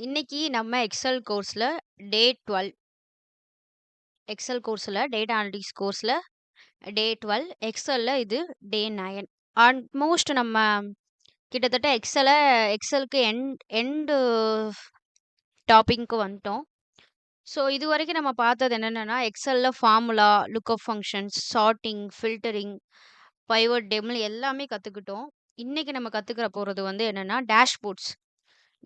இன்னைக்கு நம்ம டே 12 XL கோர்ஸ்ல data analytics கோர்ஸ்ல டே 12 எக்ஸல்ல இது டே 9 ஆல்மோஸ்ட் நம்ம கிட்டத்தட்ட எக்ஸலுக்கு எண்டு டாபிக்கு வந்துட்டோம். ஸோ இதுவரைக்கும் நம்ம பார்த்தது என்னென்னா எக்ஸலில் formula, lookup functions, charting, filtering, pivot table எல்லாமே கற்றுக்கிட்டோம். இன்றைக்கி நம்ம கற்றுக்கிற போகிறது வந்து என்னென்னா டேஷ்போர்ட்ஸ்.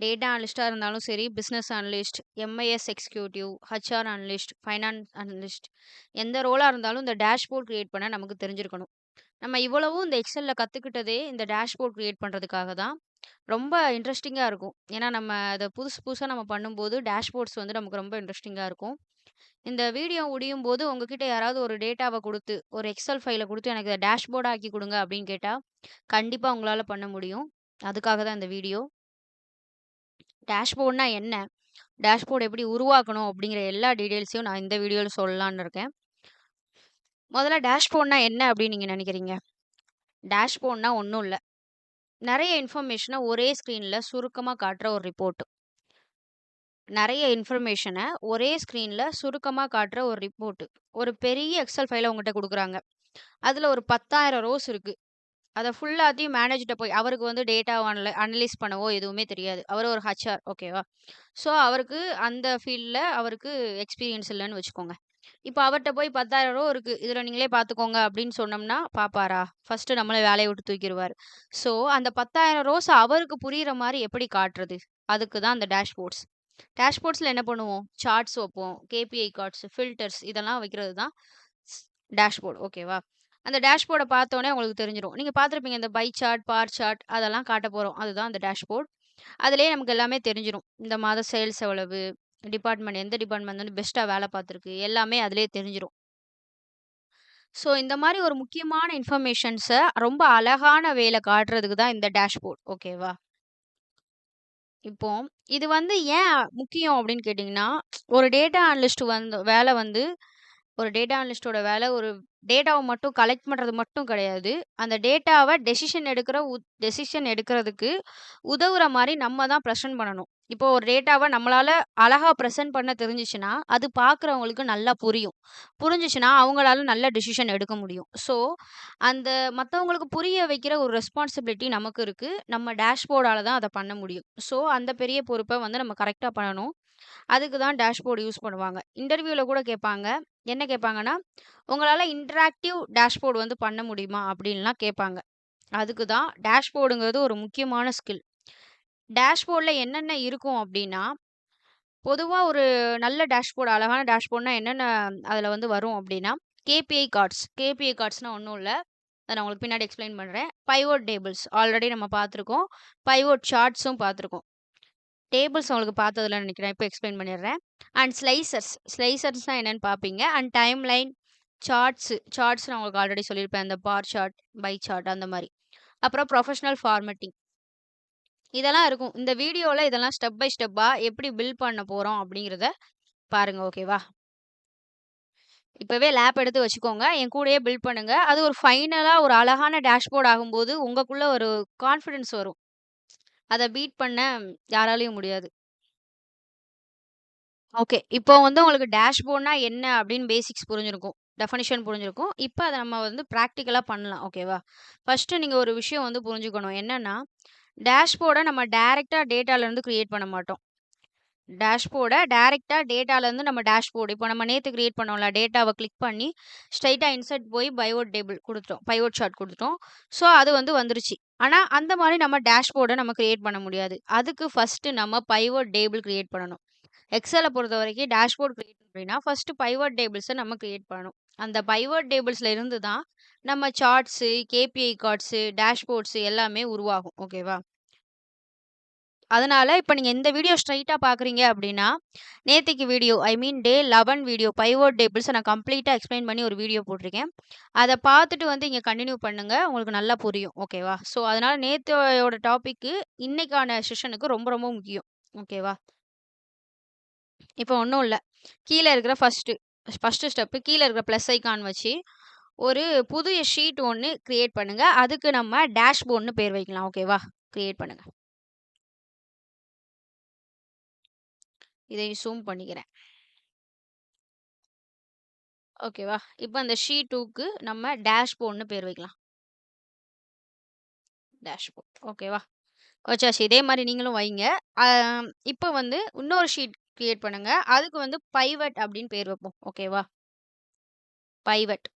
டேட்டா அனலிஸ்ட்டாக இருந்தாலும் சரி, business analyst, MIS executive, HR analyst, finance analyst, எந்த ரோலாக இருந்தாலும் இந்த டேஷ்போர்ட் க்ரியேட் பண்ண நமக்கு தெரிஞ்சிருக்கணும். நம்ம இவ்வளவும் இந்த எக்ஸலில் கற்றுக்கிட்டதே இந்த டேஷ்போர்ட் க்ரியேட் பண்ணுறதுக்காக தான். ரொம்ப இன்ட்ரெஸ்டிங்காக இருக்கும். ஏன்னா நம்ம அதை புதுசு புதுசாக நம்ம பண்ணும்போது டேஷ்போர்ட்ஸ் வந்து நமக்கு ரொம்ப இன்ட்ரெஸ்டிங்காக இருக்கும். இந்த வீடியோ முடியும் போது உங்ககிட்ட யாராவது ஒரு டேட்டாவை கொடுத்து, ஒரு எக்ஸல் ஃபைலை கொடுத்து எனக்கு இதை டேஷ்போர்டாக ஆக்கி கொடுங்க அப்படின்னு கேட்டால் கண்டிப்பாக உங்களால் பண்ண முடியும். அதுக்காக தான் இந்த வீடியோ. டேஷ்போர்ட்னா என்ன, டேஷ்போர்ட் எப்படி உருவாக்கணும் அப்படிங்கிற எல்லா டீட்டெயில்ஸையும் நான் இந்த வீடியோவில் சொல்லலான்னு இருக்கேன். முதல்ல டேஷ்போர்ட்னா என்ன அப்படின்னு நீங்கள் நினைக்கிறீங்க? டேஷ்போர்ட்னா ஒன்றும் இல்லை, நிறைய இன்ஃபர்மேஷனை ஒரே ஸ்க்ரீனில் சுருக்கமாக காட்டுற ஒரு ரிப்போர்ட். நிறைய இன்ஃபர்மேஷனை ஒரே ஸ்க்ரீனில் சுருக்கமாக காட்டுற ஒரு ரிப்போர்ட்டு. ஒரு பெரிய எக்ஸல் ஃபைலை உங்கள்கிட்ட கொடுக்குறாங்க. அதில் ஒரு 10,000 ரோஸ் இருக்குது. அதை ஃபுல்லாத்தையும் மேனேஜர்கிட்ட போய் அவருக்கு வந்து டேட்டா அனலைஸ் பண்ணவோ எதுவுமே தெரியாது. அவர் ஒரு ஹச்ஆர், ஓகேவா? ஸோ அவருக்கு அந்த ஃபீல்டில் அவருக்கு எக்ஸ்பீரியன்ஸ் இல்லைன்னு வச்சுக்கோங்க. இப்போ அவர்கிட்ட போய் 10,000 ரூபா இருக்குது, இதில் நீங்களே பார்த்துக்கோங்க அப்படின்னு சொன்னோம்னா பார்ப்பாரா? ஃபஸ்ட்டு நம்மளை வேலையை விட்டு தூக்கிடுவார். ஸோ அந்த 10,000 ரோஸ் அவருக்கு புரிகிற மாதிரி எப்படி காட்டுறது? அதுக்கு தான் அந்த டேஷ்போர்ட்ஸ். டேஷ்போர்ட்ஸில் என்ன பண்ணுவோம்? சார்ட்ஸ் வைப்போம், கேபிஐ கார்ட்ஸ், ஃபில்டர்ஸ் இதெல்லாம் வைக்கிறது தான் டேஷ்போர்ட், ஓகேவா? அந்த டேஷ்போர்டை பார்த்தோன்னே உங்களுக்கு தெரிஞ்சிடும். நீங்கள் பார்த்துருப்பீங்க இந்த பை சார்ட், பார் சார்ட் அதெல்லாம் காட்ட போகிறோம். அதுதான் அந்த டேஷ்போர்ட். அதிலேயே நமக்கு எல்லாமே தெரிஞ்சிடும். இந்த மாதம் சேல்ஸ் எவ்வளவு, டிபார்ட்மெண்ட் எந்த டிபார்ட்மெண்ட் வந்து பெஸ்ட்டாக வேலை பார்த்துருக்கு, எல்லாமே அதிலே தெரிஞ்சிடும். ஸோ இந்த மாதிரி ஒரு முக்கியமான இன்ஃபர்மேஷன்ஸை ரொம்ப அழகான வேலை காட்டுறதுக்கு தான் இந்த டேஷ்போர்ட், ஓகேவா? இப்போ இது வந்து ஏன் முக்கியம் அப்படின்னு கேட்டிங்கன்னா, ஒரு டேட்டா அனலிஸ்ட் வேலை வந்து ஒரு டேட்டா அனலிஸ்ட்டோட வேலை ஒரு டேட்டாவை மட்டும் கலெக்ட் பண்ணுறது மட்டும் கிடையாது. அந்த டேட்டாவை டெசிஷன் எடுக்கிறதுக்கு உதவுற மாதிரி நம்ம தான் ப்ரெசென்ட் பண்ணணும். இப்போ ஒரு டேட்டாவை நம்மளால் அழகாக ப்ரெசென்ட் பண்ண தெரிஞ்சிச்சுன்னா அது பார்க்குறவங்களுக்கு நல்லா புரியும். புரிஞ்சிச்சுன்னா அவங்களால நல்ல டெசிஷன் எடுக்க முடியும். ஸோ அந்த மற்றவங்களுக்கு புரிய வைக்கிற ஒரு ரெஸ்பான்சிபிலிட்டி நமக்கு இருக்குது. நம்ம டேஷ்போர்டால் தான் அதை பண்ண முடியும். ஸோ அந்த பெரிய பொறுப்பை வந்து நம்ம கரெக்டாக பண்ணணும். அதுக்கு தான் டேஷ்போர்டு யூஸ் பண்ணுவாங்க. இன்டர்வியூவில் கூட கேட்பாங்க. என்ன கேட்பாங்கன்னா, உங்களால் இன்டராக்டிவ் டேஷ்போர்டு வந்து பண்ண முடியுமா அப்படின்லாம் கேட்பாங்க. அதுக்கு தான் டேஷ்போர்டுங்கிறது ஒரு முக்கியமான ஸ்கில். டேஷ்போர்டில் என்னென்ன இருக்கும் அப்படின்னா, பொதுவாக ஒரு நல்ல டேஷ்போர்டு, அழகான டேஷ்போர்ட்னா என்னென்ன அதில் வந்து வரும் அப்படின்னா, கேபிஐ கார்ட்ஸ். கேபிஐ கார்ட்ஸ்னால் ஒன்றும் இல்லை, அதை நான் உங்களுக்கு பின்னாடி எக்ஸ்பிளைன் பண்ணுறேன். பைவோட் டேபிள்ஸ் ஆல்ரெடி நம்ம பார்த்துருக்கோம். பைவோட் சார்ட்ஸும் பார்த்துருக்கோம். டேபிள்ஸ் உங்களுக்கு பார்த்ததில்ல நினைக்கிறேன். இப்போ எக்ஸ்பிளைன் பண்ணிடுறேன். அண்ட் ஸ்லைசர்ஸ்னால் என்னென்னு பார்ப்பீங்க. அண்ட் டைம் லைன், சார்ட்ஸ் நான் உங்களுக்கு ஆல்ரெடி சொல்லியிருப்பேன். அந்த பார் சார்ட், பை சார்ட் அந்த மாதிரி. அப்புறம் ப்ரொஃபஷனல் ஃபார்மேட்டிங் இதெல்லாம் இருக்கும். இந்த வீடியோவில் இதெல்லாம் ஸ்டெப் பை ஸ்டெப்பாக எப்படி பில்ட் பண்ண போகிறோம் அப்படிங்கிறத பாருங்கள், ஓகேவா? இப்போவே லேப் எடுத்து வச்சுக்கோங்க. என் கூடயே பில்ட் பண்ணுங்க. அது ஒரு ஃபைனலாக ஒரு அழகான டேஷ்போர்ட் ஆகும்போது உங்களுக்குள்ள ஒரு கான்ஃபிடன்ஸ் வரும். அதை பீட் பண்ண யாராலையும் முடியாது. ஓகே. இப்போ வந்து உங்களுக்கு டேஷ்போர்ட்னா என்ன அப்படின்னு பேசிக்ஸ் புரிஞ்சிருக்கும். டெஃபனிஷன் புரிஞ்சிருக்கும். இப்போ அத நம்ம வந்து பிராக்டிகலா பண்ணலாம். ஓகேவா? ஃபர்ஸ்ட்டு நீங்க ஒரு விஷயம் வந்து புரிஞ்சுக்கணும். என்னன்னா, டேஷ்போர்ட நம்ம டைரக்ட்டா டேட்டாலருந்து கிரியேட் பண்ண மாட்டோம். டேஷ்போர்ட டைரக்ட்டா டேட்டாலருந்து நம்ம டேஷ்போர்டு இப்போ நம்ம நேத்து கிரியேட் பண்ணோம்ல, டேட்டாவ கிளிக் பண்ணி ஸ்ட்ரெய்ட்டா இன்சர்ட் போய் பைவோட் சார்ட் குடுத்துட்டோம். ஸோ அது வந்து வந்துருச்சு. ஆனா, அந்த மாரி நம்ம டேஷ்போர்ட நம்ம கிரியேட் பண்ண முடியாது. அதுக்கு ஃபர்ஸ்ட்டு நம்ம பைவோட் டேபிள் கிரியேட் பண்ணணும். எக்ஸல பொறுத்தவரைக்கும் டேஷ்போர்ட் கிரியேட் அப்படின்னா, ஃபர்ஸ்ட்டு பைவோட் டேபிள்ஸ நம்ம கிரியேட் பண்ணணும். அந்த பைவோட் டேபிள்ஸ்ல இருந்து தான் நம்ம சார்ட்ஸு, கேபிஐ கார்ட்ஸு, டேஷ்போர்ட்ஸு எல்லாமே உருவாகும். ஓகேவா? அதனால இப்ப நீங்க இந்த வீடியோ ஸ்ட்ரெய்ட்டா பார்க்குறீங்க அப்படின்னா, நேத்தைக்கு வீடியோ டே 11 வீடியோ பைவோட் டேபிள்ஸ நான் கம்ப்ளீட்டா எக்ஸ்பிளைன் பண்ணி ஒரு வீடியோ போட்டிருக்கேன். அத பார்த்துட்டு வந்து இங்க கன்டின்யூ பண்ணுங்க. உங்களுக்கு நல்லா புரியும். ஓகேவா? ஸோ அதனால நேத்தோட டாபிக்கு இன்னைக்கான செஷனுக்கு ரொம்ப ரொம்ப முக்கியம். ஓகேவா? இப்போ ஒண்ணும் இல்ல. கீழ இருக்கிற ஃபர்ஸ்ட்டு ஸ்டெப்பு கீழ இருக்கிற பிளஸ் ஐகான் வச்சு, ஒரு புதிய ஷீட் ஒண்ணு கிரியேட் பண்ணுங்க. அதுக்கு நம்ம டேஷ்போர்ட்ன்னு பேர் வைக்கலாம். ஓகேவா? கிரியேட் பண்ணுங்க. இதை ஜூம் பண்ணிக்கிறேன். ஓகேவா? இப்போ அந்த ஷீட் 2க்கு நம்ம டேஷ்போர்ட்னு பேர் வைக்கலாம். டேஷ்போர்ட். ஓகேவா? வச்சாச்சு. இதே மாரி நீங்களும் வைங்க. அ இப்போ வந்து இன்னொரு ஷீட் கிரியேட் பண்ணுங்க. அதுக்கு வந்து பைவட் அப்படின்னு பேர் வைப்போம். ஓகேவா? பைவட்.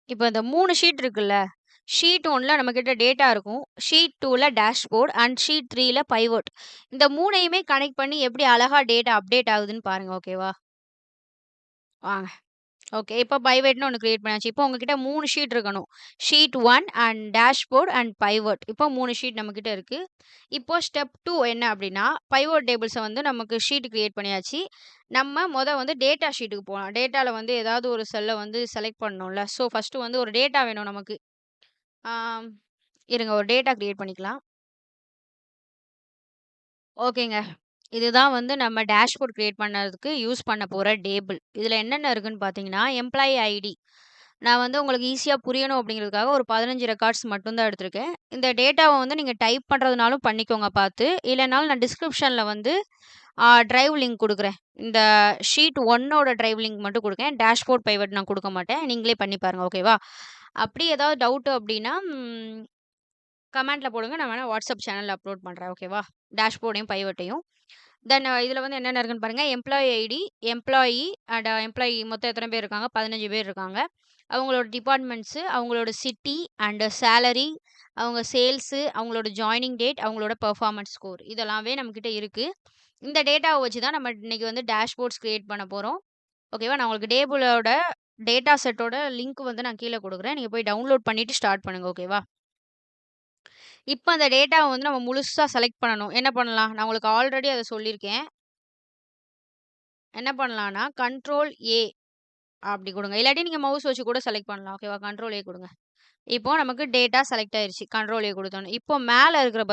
இப்போ இந்த 3 ஷீட் இருக்குல்ல. ஷீட் 1ல நம்மகிட்ட டேட்டா இருக்கும். ஷீட் 2ல டேஷ்போர்ட் அண்ட் ஷீட் 3ல பைவட். இந்த 3யுமே கனெக்ட் பண்ணி எப்படி அழகா டேட்டா அப்டேட் ஆகுதுன்னு பாருங்க. ஓகேவா? வாங்க. ஓகே. இப்போ பைவட்ன்னு ஒண்ணு கிரியேட் பண்ணியாச்சு. இப்போ உங்ககிட்ட 3 ஷீட் இருக்கணும். Sheet 1 and dashboard and pivot. இப்போ 3 ஷீட் நம்மகிட்ட இருக்கு. இப்போ ஸ்டெப் 2 என்ன அப்டின்னா, பைவட் டேபிள்ஸ வந்து நமக்கு ஷீட் கிரியேட் பண்ணியாச்சு. நம்ம வந்து டேட்டா ஷீட்டுக்கு போலாம். டேட்டால வந்து ஏதாவது ஒரு செல்ல வந்து செலக்ட் பண்ணணும்ல. ஸோ ஃபர்ஸ்ட்டு வந்து ஒரு டேட்டா வேணும் நமக்கு. ஆம். இருங்க ஒரு டேட்டா கிரியேட் பண்ணிக்கலாம். ஓகேங்க. இதுதான் வந்து நம்ம டேஷ்போர்ட் கிரியேட் பண்ணதுக்கு யூஸ் பண்ண போற டேபிள். இதுல என்னென்ன இருக்குன்னு பார்த்தீங்கன்னா, எம்ப்ளாயி ஐடி. நான் வந்து உங்களுக்கு ஈஸியா புரியணும் அப்படிங்கிறதுக்காக ஒரு 15 ரெக்கார்ட்ஸ் மட்டும் தான் எடுத்திருக்கேன். இந்த டேட்டாவ வந்து நீங்க டைப் பண்றதுனாலும் பண்ணிக்கோங்க பார்த்து. இல்லனாலும் நான் டிஸ்கிரிப்ஷன்ல வந்து டிரைவ் லிங்க் குடுக்குறேன். இந்த ஷீட் 1ஓட டிரைவ் லிங்க் மட்டும் குடுக்கேன். டேஷ்போர்ட் பைவட் நான் குடுக்க மாட்டேன். நீங்களே பண்ணி பாருங்க. ஓகேவா? அப்படி ஏதாவது டவுட் அப்படின்னா, கமெண்ட்ல போடுங்க. நான் வேணா வாட்ஸ்அப் சேனல்ல அப்லோட் பண்றேன். ஓகேவா? டேஷ்போர்டையும், பைவட்டையும். தென் இதுல வந்து என்னென்ன இருக்குன்னு பாருங்க. Employee ID, employee and employee மொத்தம் எத்தன பேர் இருக்காங்க? 15 பேர் இருக்காங்க. அவங்களோட டிபார்ட்மெண்ட்ஸு, அவங்களோட சிட்டி அண்ட் சேலரி, அவங்க சேல்ஸு, அவங்களோட ஜாயினிங் டேட், அவங்களோட பெர்ஃபார்மன்ஸ் ஸ்கோர் இதெல்லாமே நம்மகிட்ட இருக்கு. இந்த டேட்டாவ வச்சு தான் நம்ம இன்னைக்கு வந்து டேஷ்போர்ட்ஸ் கிரியேட் பண்ண போறோம். ஓகேவா? நான் உங்களுக்கு டேபிளோட டேட்டா செட்டோட லிங்க் வந்து நான் கீழ குடுக்குறேன். நீங்க போய் டவுன்லோட் பண்ணிட்டு ஸ்டார்ட் பண்ணுங்க. ஓகேவா? இப்ப அந்த டேட்டாவ வந்து நம்ம முழுசா செலக்ட் பண்ணணும். என்ன பண்ணலாம்? நான் உங்களுக்கு ஆல்ரெடி அத சொல்லியிருக்கேன். என்ன பண்ணலான்னா, கண்ட்ரோல் ஏ அப்படி குடுங்க. இல்லாட்டி நீங்க மவுஸ் வச்சு கூட செலக்ட் பண்ணலாம். ஓகேவா? கண்ட்ரோல் ஏ குடுங்க. இப்போ நமக்கு டேட்டா செலக்ட் ஆயிருச்சு. கண்ட்ரோல் ஏ குடுத்தோனே. இப்போ மேல இருக்கிற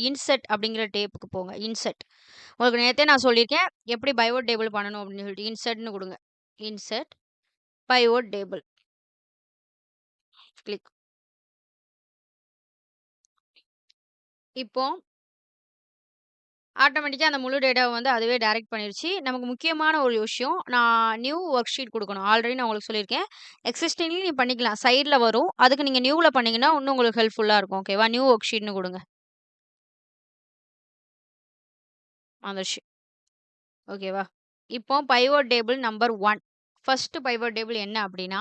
இன்செர்ட் அப்படிங்கிற டேப்க்கு போங்க. இன்செர்ட். உங்களுக்கு நேத்தே நான் சொல்லியிருக்கேன். எப்படி பைவோட் டேபிள் பண்ணணும் அப்படின்னு சொல்லிட்டு. இன்செர்ட்ன்னு குடுங்க. Insert pivot table. கிளிக். இப்போ ஆட்டோமேட்டிக்கா அந்த முழு டேட்டாவ வந்து அதுவே டைரக்ட் பண்ணிருச்சு. நமக்கு முக்கியமான ஒரு விஷயம், நான் நியூ ஒர்க் ஷீட் குடுக்கணும். ஆல்ரெடி நான் உங்களுக்கு சொல்லியிருக்கேன். எக்ஸிஸ்டிங்லயும் நீங்க பண்ணிக்கலாம். சைட்ல வரும். அதுக்கு நீங்க நியூல பண்ணீங்கன்னா, இன்னும் உங்களுக்கு ஹெல்ப்ஃபுல்லா இருக்கும். ஓகேவா? நியூ ஒர்க் ஷீட்ன்னு குடுங்க. வந்துருச்சு. ஓகேவா? இப்போ pivot table number 1. First pivot table என்ன அப்டின்னா,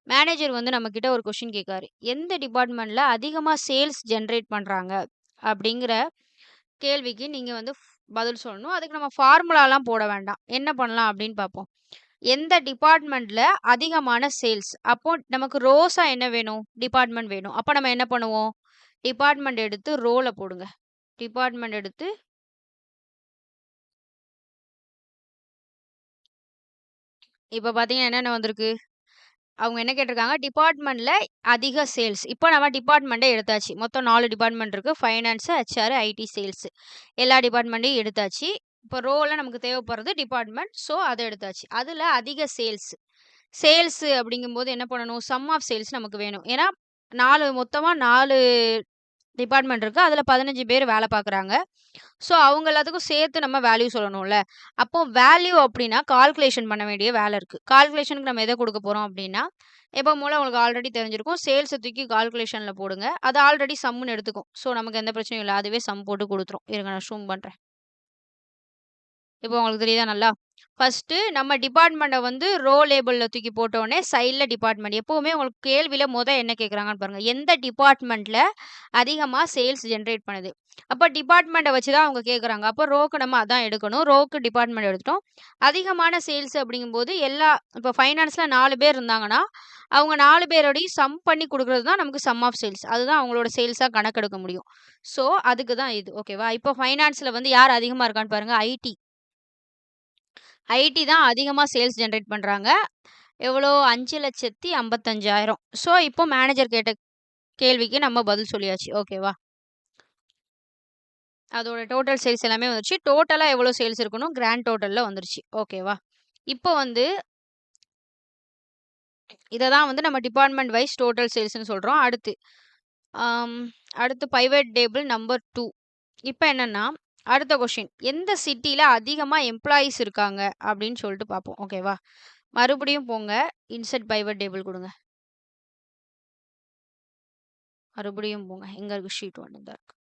மேனேஜர் வந்து நம்மகிட்ட ஒரு கொஸ்டின் கேட்காரு. எந்த டிபார்ட்மெண்ட்ல அதிகமா சேல்ஸ் ஜெனரேட் பண்றாங்க? அப்டிங்கிற கேள்விக்கு நீங்க வந்து பதில் சொல்லணும். அதுக்கு நம்ம ஃபார்முலாலாம் போட வேண்டாம். என்ன பண்ணலாம் அப்டின்னு பார்ப்போம். எந்த டிபார்ட்மெண்ட்ல அதிகமான சேல்ஸ்? அப்போ நமக்கு ரோஸா என்ன வேணும்? டிபார்ட்மெண்ட் வேணும். அப்ப நம்ம என்ன பண்ணுவோம்? டிபார்ட்மெண்ட் எடுத்து ரோல போடுங்க. டிபார்ட்மெண்ட் எடுத்து இப்ப பார்த்தீங்கன்னா என்னென்ன வந்திருக்கு? அவங்க என்ன கேட்டிருக்காங்க? டிபார்ட்மெண்ட்ல அதிக சேல்ஸ். இப்போ நம்ம டிபார்ட்மெண்ட்டே எடுத்தாச்சு. மொத்தம் 4 டிபார்ட்மெண்ட் இருக்கு. Finance, HR, IT, sales. எல்லா டிபார்ட்மெண்ட்டையும் எடுத்தாச்சு. இப்போ ரோல நமக்கு தேவைப்படுறது டிபார்ட்மெண்ட். ஸோ அத எடுத்தாச்சு. அதுல அதிக சேல்ஸ். சேல்ஸ் அப்படிங்கும்போது என்ன பண்ணணும்? சம் ஆஃப் சேல்ஸ் நமக்கு வேணும். ஏன்னா 4 மொத்தமா 4 டிபார்ட்மெண்ட் இருக்கு. அதுல 15 பேர் வேல பார்க்குறாங்க. ஸோ அவங்க எல்லாத்துக்கும் சேர்த்து நம்ம வேல்யூ சொல்லணும்ல. அப்போ வேல்யூ அப்டின்னா கால்குலேஷன் பண்ண வேண்டிய வேல இருக்கு. கால்குலேஷனுக்கு நம்ம எத குடுக்க போறோம் அப்டின்னா, எப்பவும் போல உங்களுக்கு ஆல்ரெடி தெரிஞ்சிருக்கும். சேல்ஸ தூக்கி கால்குலேஷன்ல போடுங்க. அது ஆல்ரெடி சம்ன்னு எடுத்துக்கும். ஸோ நமக்கு எந்த பிரச்சனையும் இல்ல. அதுவே சம் போட்டு குடுத்துரும். இருங்க நான் ஜூம் பண்றேன். இப்போ உங்களுக்கு தெரியுதா நல்லா? ஃபர்ஸ்ட்டு நம்ம டிபார்ட்மெண்ட்ட வந்து ரோ லேபிள்ல தூக்கி போட்டோனே, சைட்ல டிபார்ட்மெண்ட். எப்பவுமே உங்களுக்கு கேள்வியில என்ன கேட்குறாங்கன்னு பாருங்க. எந்த டிபார்ட்மெண்ட்ல அதிகமா சேல்ஸ் ஜெனரேட் பண்ணுது? அப்ப டிபார்ட்மெண்ட்ட வச்சு தான் அவங்க கேட்குறாங்க. அப்ப ரோக்கு நம்ம அதான் எடுக்கணும். ரோக்கு டிபார்ட்மெண்ட் எடுத்துட்டோம். அதிகமான சேல்ஸ் அப்படிங்கும்போது இப்ப ஃபைனான்ஸ்ல 4 பேர் இருந்தாங்கன்னா, அவங்க 4 பேரோடையும் சம் பண்ணி குடுக்குறது தான் நமக்கு சம் ஆஃப் சேல்ஸ். அதுதான் அவங்களோட சேல்ஸா கணக்கெடுக்க முடியும். ஸோ, அதுக்கு தான் இது. ஓகேவா? இப்போ ஃபைனான்ஸ்ல வந்து யார் அதிகமா இருக்கான்னு பாருங்க. ஐடி. ஐடி தான் அதிகமா சேல்ஸ் ஜெனரேட் பண்றாங்க. எவ்வளோ 5,55,000. ஸோ, இப்போ மேனேஜர் கேட்ட கேள்விக்கு நம்ம பதில் சொல்லியாச்சு. ஓகேவா? அதோட டோட்டல் சேல்ஸ் எல்லாமே வந்துருச்சு. டோட்டலா எவ்வளோ சேல்ஸ் இருக்கணும்? கிராண்ட் டோட்டல்ல வந்துருச்சு. ஓகேவா? இப்போ வந்து இத தான் வந்து நம்ம டிபார்ட்மெண்ட் வைஸ் டோட்டல் சேல்ஸ்ன்னு சொல்றோம். அடுத்து ஆம், அடுத்து பைவட் டேபிள் நம்பர் 2. இப்ப என்னன்னா, அடுத்த கொஸ்டின். எந்த சிட்டில அதிகமா எம்ப்ளாயீஸ் இருக்காங்க அப்படின்னு சொல்லிட்டு பார்ப்போம். ஓகேவா? மறுபடியும் போங்க. இன்சர்ட் பைவட் டேபிள் குடுங்க. மறுபடியும் போங்க. எங்க இருக்கு? ஷீட் 1 தான் இருக்கு.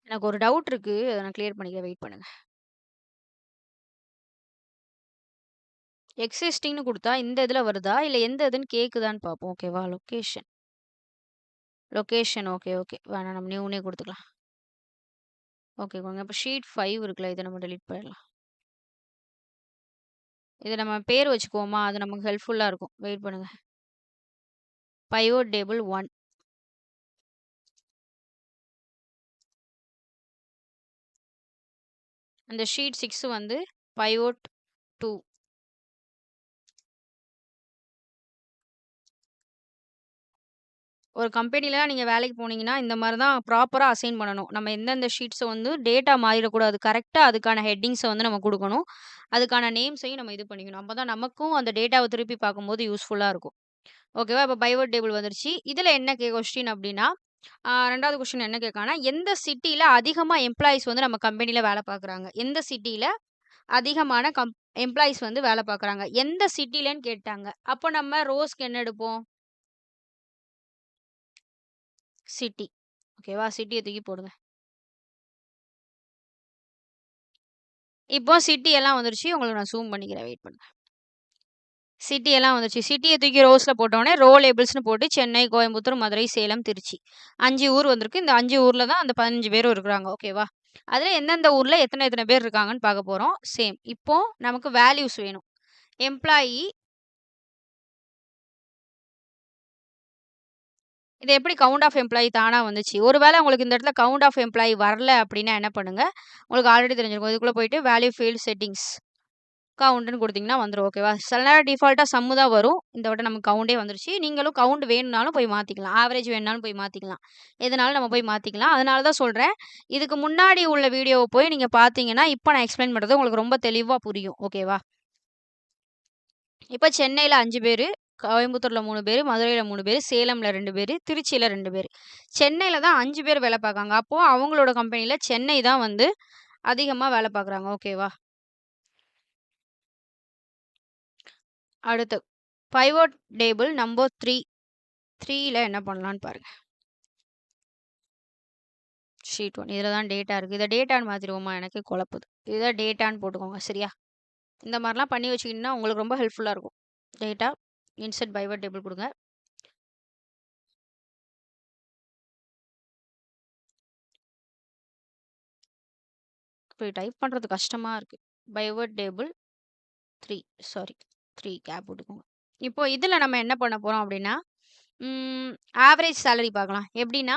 எனக்கு ஒரு டவுட் இருக்கு. அத நான் கிளியர் பண்ணிக்கிறேன். வெயிட் பண்ணுங்க. எக்ஸிஸ்டிங்ன்னு குடுத்தா இந்த இதுல வருதா? இல்ல எந்த இதுன்னு கேக்குதான்னு பார்ப்போம். ஓகேவா? லொகேஷன். லொகேஷன். Okay, okay. வேணாம் நம்ம நியூனே குடுத்துக்கலாம். ஓகே கொடுங்க. இப்ப ஷீட் 5 இருக்குல்ல. இத நம்ம டெலீட் பண்ணிடலாம். இத நம்ம பேர் வச்சுக்குவோமா? அது நமக்கு ஹெல்ப்ஃபுல்லா இருக்கும். வெயிட் பண்ணுங்க. Pivot table 1. அந்த ஷீட் 6 வந்து பைவோட் 2. ஒரு கம்பெனில நீங்க வேலைக்கு போனீங்கன்னா, இந்த மாரி தான் ப்ராப்பரா அசைன் பண்ணணும். நம்ம எந்தெந்த ஷீட்ஸ வந்து டேட்டா மாறிடக்கூடாது. கரெக்ட்டா அதுக்கான ஹெட்டிங்ஸ வந்து நம்ம குடுக்கணும். அதுக்கான நேம்ஸையும் நம்ம இது பண்ணிக்கணும். அப்பதான் நமக்கும் அந்த டேட்டாவ திருப்பி பார்க்கும்போது யூஸ்ஃபுல்லா இருக்கும். ஓகேவா? இப்ப பைவோட் டேபிள் வந்துருச்சு. இதுல என்ன கொஸ்டின் அப்டின்னா, 2வது கொஸ்டின் என்ன கேட்கான்னா, எந்த சிட்டில அதிகமா எம்ப்ளாயீஸ் வந்து நம்ம கம்பெனில வேல பார்க்குறாங்க? எந்த சிட்டில அதிகமான எம்ப்ளாயீஸ் வந்து வேல பார்க்குறாங்க? எந்த சிட்டிலன்னு கேட்டாங்க. அப்ப நம்ம ரோஸ்க்கு என்ன எடுப்போம்? சிட்டி. ஓகேவா? சிட்டிய தூக்கி போடுங்க. இப்போ சிட்டி எல்லாம் வந்துருச்சு. உங்களுக்கு நான் ஜூம் பண்ணிக்கிறேன். வெயிட் பண்ணுங்க. சிட்டி எல்லாம் வந்துருச்சு. சிட்டிய தூக்கி ரோஸ்ல போட்டோனே, ரோ லேபிள்ஸ்ன்னு போட்டு சென்னை, கோயம்புத்தூர், மதுரை, சேலம், திருச்சி. 5 ஊர் வந்திருக்கு. இந்த 5 ஊர்ல தான் அந்த 15 பேரும் இருக்கிறாங்க. ஓகேவா? அதுல எந்தெந்த ஊர்ல எத்தன எத்தன பேர் இருக்காங்கன்னு பார்க்க போறோம். சேம். இப்போ நமக்கு வேல்யூஸ் வேணும். எம்ப்ளாயி இது எப்படி கவுண்ட் ஆஃப் எம்ப்ளாயி தானா வந்துச்சு? ஒருவேள உங்களுக்கு இந்த இடத்துல கவுண்ட் ஆஃப் எம்ப்ளாயி வரல அப்படின்னா என்ன பண்ணுங்க, உங்களுக்கு ஆல்ரெடி தெரிஞ்சிருக்கும். இதுக்குள்ள போயிட்டு வேல்யூ ஃபீல்ட் செட்டிங்ஸ் கவுண்ட்ன்னு குடுத்தீங்கன்னா வந்துரும். ஓகேவா? சில நேரம் டிஃபால்ட்டா சம்மு தான் வரும். இந்த வட்டம் நமக்கு கவுண்டே வந்துருச்சு. நீங்களும் கவுண்ட் வேணும்னாலும் போய் மாத்திக்கலாம். ஆவரேஜ் வேணும்னாலும் போய் மாத்திக்கலாம். எதுனாலும் நம்ம போய் மாத்திக்கலாம். அதனால தான் சொல்றேன். இதுக்கு முன்னாடி உள்ள வீடியோவ போய் நீங்க பார்த்தீங்கன்னா, இப்ப நான் எக்ஸ்ப்ளைன் பண்றது உங்களுக்கு ரொம்ப தெளிவா புரியும். ஓகேவா? இப்ப சென்னையில 5 பேரு, கோயம்புத்தூர்ல 3 பேரு, மதுரையில 3 பேரு, சேலம்ல 2 பேரு, திருச்சியில 2 பேரு. சென்னையில தான் 5 பேர் வேல பார்க்காங்க. அப்போ அவங்களோட கம்பெனில சென்னை தான் வந்து அதிகமா வேல பார்க்குறாங்க. ஓகேவா? அடுத்து பைவோட் டேபிள் நம்பர் 3ல என்ன பண்ணலான்னு பாருங்க. ஷீட் 1 இதுல தான் டேட்டா இருக்கு. இத டேட்டான்னு மாத்திருவோமா? எனக்கே குழப்புது. இத டேட்டான்னு போட்டுக்கோங்க. சரியா? இந்த மாரிலாம் பண்ணி வச்சுக்கிட்டீங்கன்னா, உங்களுக்கு ரொம்ப ஹெல்ப்ஃபுல்லா இருக்கும். டேட்டா, இன்சர்ட் பைவோட் டேபிள் குடுங்க. இப்ப டைப் பண்றது கஷ்டமா இருக்கு. பைவோட் டேபிள் 3 சாரி 3 கேப் போட்டுக்கோங்க. இப்போ இதுல நம்ம என்ன பண்ண போறோம் அப்டின்னா, ம் ஆவரேஜ் சேலரி பார்க்கலாம். எப்டின்னா,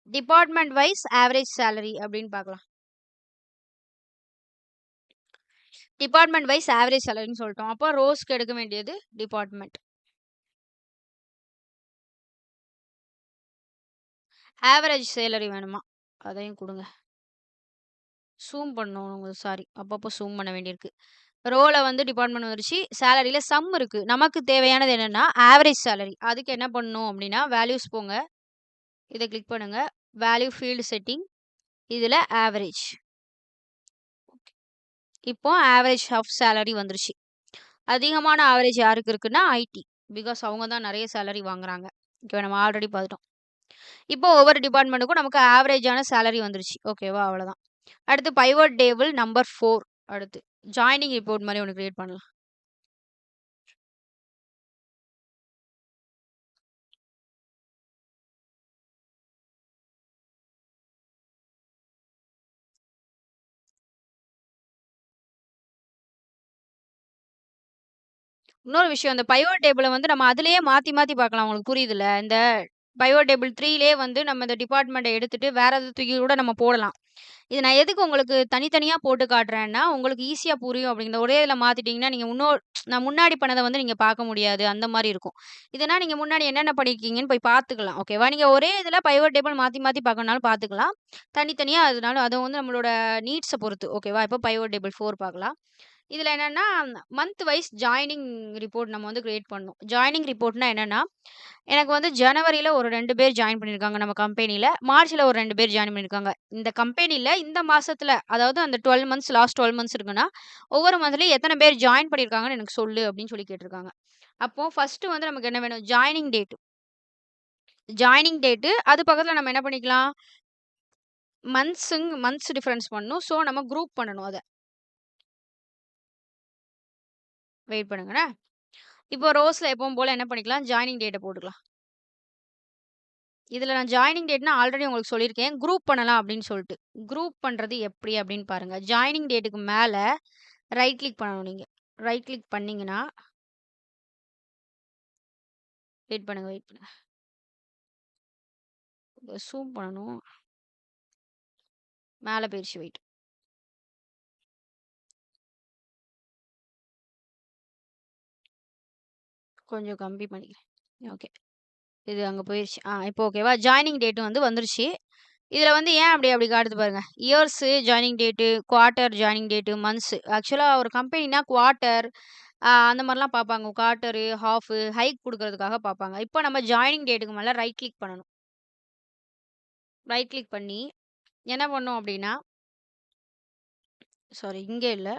டிபார்ட்மெண்ட் வைஸ் ஆவரேஜ் சேலரி அப்டின்னு பார்க்கலாம். டிபார்ட்மெண்ட் வைஸ் ஆவரேஜ் சேலரின்னு சொல்ட்டோம். அப்போ ரோஸ்க்கு எடுக்க வேண்டியது டிபார்ட்மெண்ட். ஆவரேஜ் சேலரி வேணுமா? அதையும் குடுங்க. ஜூம் பண்ணணும். சாரி. அப்பப்போ ஜூம் பண்ண வேண்டியிருக்கு. ரோல வந்து டிபார்ட்மெண்ட் வந்துருச்சு. சேலரில சம் இருக்கு. நமக்கு தேவையானது என்னன்னா, ஆவரேஜ் சேலரி. அதுக்கு என்ன பண்ணணும் அப்டின்னா, வேல்யூஸ் போங்க. இத கிளிக் பண்ணுங்க. Value field setting. இதுல ஆவரேஜ். இப்போ ஆவரேஜ் ஆஃப் சேலரி வந்துருச்சு. அதிகமான ஆவரேஜ் யாருக்கு இருக்குன்னா, ஐடி. பிகாஸ் அவங்க தான் நெறைய சேலரி வாங்குறாங்க. ஓகேவா? நம்ம ஆல்ரெடி பார்த்துட்டோம். இப்போ ஒவ்வொரு டிபார்ட்மெண்ட்டுக்கும் நமக்கு ஆவரேஜான சேலரி வந்துருச்சு. ஓகேவா? அவ்வளோதான். அடுத்து பைவோட் டேபிள் நம்பர் 4 அடுத்து. ஜாயினிங் ரிப்போர்ட் மாரி ஒண்ணு கிரியேட் பண்ணலாம். இன்னொரு விஷயம் அந்த பைவோட் டேபிள வந்து நம்ம அதிலேயே மாத்தி மாத்தி பார்க்கலாம். உங்களுக்கு புரியுதுல்ல? இந்த பைவோட் டேபிள் 3லயே வந்து நம்ம இந்த டிபார்ட்மெண்ட்ட எடுத்துட்டு வேற எதாவது தூக்கி கூட நம்ம போடலாம். இது நான் எதுக்கு உங்களுக்கு தனித்தனியா போட்டு காட்டுறேன்னா, உங்களுக்கு ஈஸியா புரியும் அப்படிங்கிற ஒரே இதில மாத்திட்டீங்கன்னா, நீங்க நான் முன்னாடி பண்ணத வந்து நீங்க பார்க்க முடியாது. அந்த மாரி இருக்கும். இதுனா நீங்க முன்னாடி என்னென்ன பண்ணியிருக்கீங்கன்னு போய் பார்த்துக்கலாம். ஓகேவா? நீங்க ஒரே இதில பைவோட் டேபிள் மாத்தி மாத்தி பார்க்கணும்னாலும் பார்த்துக்கலாம். தனித்தனியா அதனால அது வந்து நம்மளோட நீட்ஸ பொறுத்து. ஓகேவா? இப்போ பைவோட் டேபிள் 4 பார்க்கலாம். இதில என்னன்னா, மந்த் வைஸ் ஜாயினிங் ரிப்போர்ட் நம்ம வந்து கிரியேட் பண்ணணும். ஜாயினிங் ரிப்போர்ட்னா என்னன்னா, எனக்கு வந்து ஜனவரில ஒரு 2 பேர் ஜாயின் பண்ணியிருக்காங்க நம்ம கம்பெனில. மார்ச்ல ஒரு 2 பேர் ஜாயின் பண்ணியிருக்காங்க. இந்த கம்பெனில இந்த மாசத்துல, அதாவது அந்த 12 மந்த்ஸ் லாஸ்ட் 12 மந்த்ஸ் இருக்குன்னா, ஒவ்வொரு மந்த்லயும் எத்தன பேர் ஜாயின் பண்ணியிருக்காங்கன்னு எனக்கு சொல்லு அப்படின்னு சொல்லி கேட்டிருக்காங்க. அப்போ ஃபர்ஸ்ட்டு வந்து நமக்கு என்ன வேணும்? Joining date. ஜாயினிங் டேட்டு அது பக்கத்துல நம்ம என்ன பண்ணிக்கலாம்? மந்த்ஸ் டிஃபரன்ஸ் பண்ணணும். ஸோ நம்ம குரூப் பண்ணணும் அத. வெயிட் பண்ணுங்கண்ணா. இப்போ ரோஸ்ல எப்பவும் போல என்ன பண்ணிக்கலாம்? ஜாயினிங் டேட்ட போட்டுக்கலாம். இதுல நான் ஜாயினிங் டேட்னா ஆல்ரெடி உங்களுக்கு சொல்லியிருக்கேன். குரூப் பண்ணலாம் அப்படின்னு சொல்லிட்டு. குரூப் பண்றது எப்படி அப்படின்னு பாருங்க. ஜாயினிங் டேட்டுக்கு மேல ரைட் கிளிக் பண்ணணும் நீங்க. ரைட் கிளிக் பண்ணீங்கன்னா வெயிட் பண்ணுங்க, வெயிட் பண்ணுங்க. ஜூம் பண்ணணும். மேல போயிருச்சு வெயிட். கொஞ்சம் கம்மி பண்ணிக்கிறேன். ஓகே. இது அங்க போயிருச்சு. இப்போ ஓகேவா? ஜாயினிங் டேட் வந்து வந்துருச்சு. இதுல வந்து ஏன் அப்படி காட்டுது பாருங்க. Years joining date, quarter joining date, months. ஆக்சுவலா ஒரு கம்பெனினா குவார்ட்டர் அந்த மாரிலாம் பார்ப்பாங்க. குவார்ட்டரு, ஹாஃபு, ஹைக் குடுக்குறதுக்காக பார்ப்பாங்க. இப்போ நம்ம ஜாயினிங் டேட்டுக்கு மேல ரைட் கிளிக் பண்ணணும். ரைட் கிளிக் பண்ணி என்ன பண்ணோம் அப்படின்னா, சாரி இங்க இல்ல.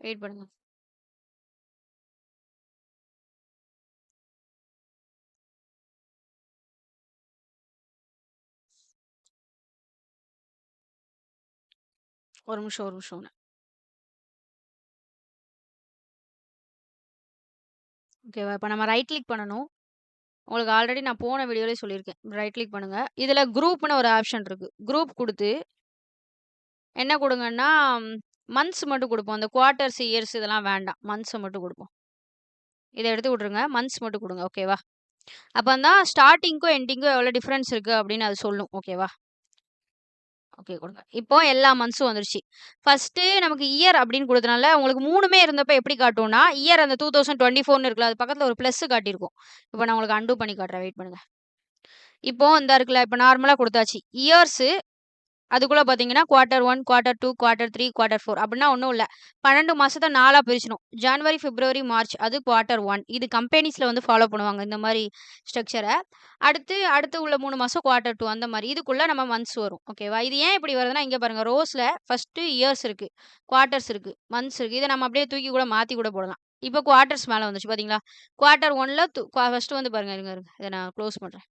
வெயிட் பண்ணுங்க. ஒரு நிமிஷம். ஓகேவா? இப்ப நம்ம ரைட் கிளிக் பண்ணணும். உங்களுக்கு ஆல்ரெடி நான் போன வீடியோலயே சொல்லியிருக்கேன். ரைட் கிளிக் பண்ணுங்க. இதுல குரூப்ன்னு ஒரு ஆப்ஷன் இருக்கு. குரூப் குடுத்து என்ன குடுங்கன்னா, மந்த்ஸ் மட்டும் குடுப்போம். அந்த குவார்ட்டர்ஸ், இயர்ஸ் இதெல்லாம் வேண்டாம். மந்த்ஸ மட்டும் குடுப்போம். இத எடுத்து விட்டுருங்க. மந்த்ஸ் மட்டும் குடுங்க. ஓகேவா? அப்பந்தான் ஸ்டார்ட்டிங்க்கும், எண்டிங்க்கும் எவ்வளோ டிஃபரன்ஸ் இருக்கு அப்படின்னு அது சொல்லும். ஓகேவா? ஓகே குடுங்க. இப்போ எல்லா மந்த்ஸும் வந்துருச்சு. ஃபர்ஸ்ட்டு நமக்கு இயர் அப்படின்னு குடுத்தனால, உங்களுக்கு 3மே இருந்தப்ப எப்படி காட்டும்னா, இயர் அந்த 2024ன்னு இருக்குல்ல, அது பக்கத்துல ஒரு பிளஸ் காட்டியிருக்கும். இப்ப நான் உங்களுக்கு அன்டூ பண்ணி காட்டுறேன். வெயிட் பண்ணுங்க. இப்போ இந்தா இருக்குல்ல, இப்ப நார்மலா குடுத்தாச்சு. இயர்ஸு அதுக்குள்ள பார்த்தீங்கன்னா, குவார்ட்டர் 1, குவார்ட்டர் 2, குவார்ட்டர் 3, குவார்ட்டர் 4 அப்படின்னா ஒண்ணும் இல்ல. 12 மாசத்த 4ஆ பிரிச்சணும். ஜனவரி, பிப்ரவரி, மார்ச் அது குவார்ட்டர் 1. இது கம்பெனிஸ்ல வந்து ஃபாலோ பண்ணுவாங்க இந்த மாரி ஸ்ட்ரக்சர. அடுத்து உள்ள 3 மாசம் குவார்ட்டர் 2 அந்த மாரி. இதுக்குள்ள நம்ம மந்த்ஸ் வரும். ஓகேவா? இது ஏன் இப்படி வருதுன்னா, இங்க பாருங்க ரோஸ்ல ஃபர்ஸ்ட்டு இயர்ஸ் இருக்கு, குவார்ட்டர்ஸ் இருக்கு, மந்த்ஸ் இருக்கு. இத நம்ம அப்படியே தூக்கி கூட மாத்தி கூட போடலாம். இப்போ குவார்ட்டர்ஸ் மேல வந்துருச்சு பார்த்தீங்களா? குவார்ட்டர் 1ல ஃபர்ஸ்ட்டு வந்து பாருங்க. இருங்க. இத நான் குளோஸ் பண்றேன்.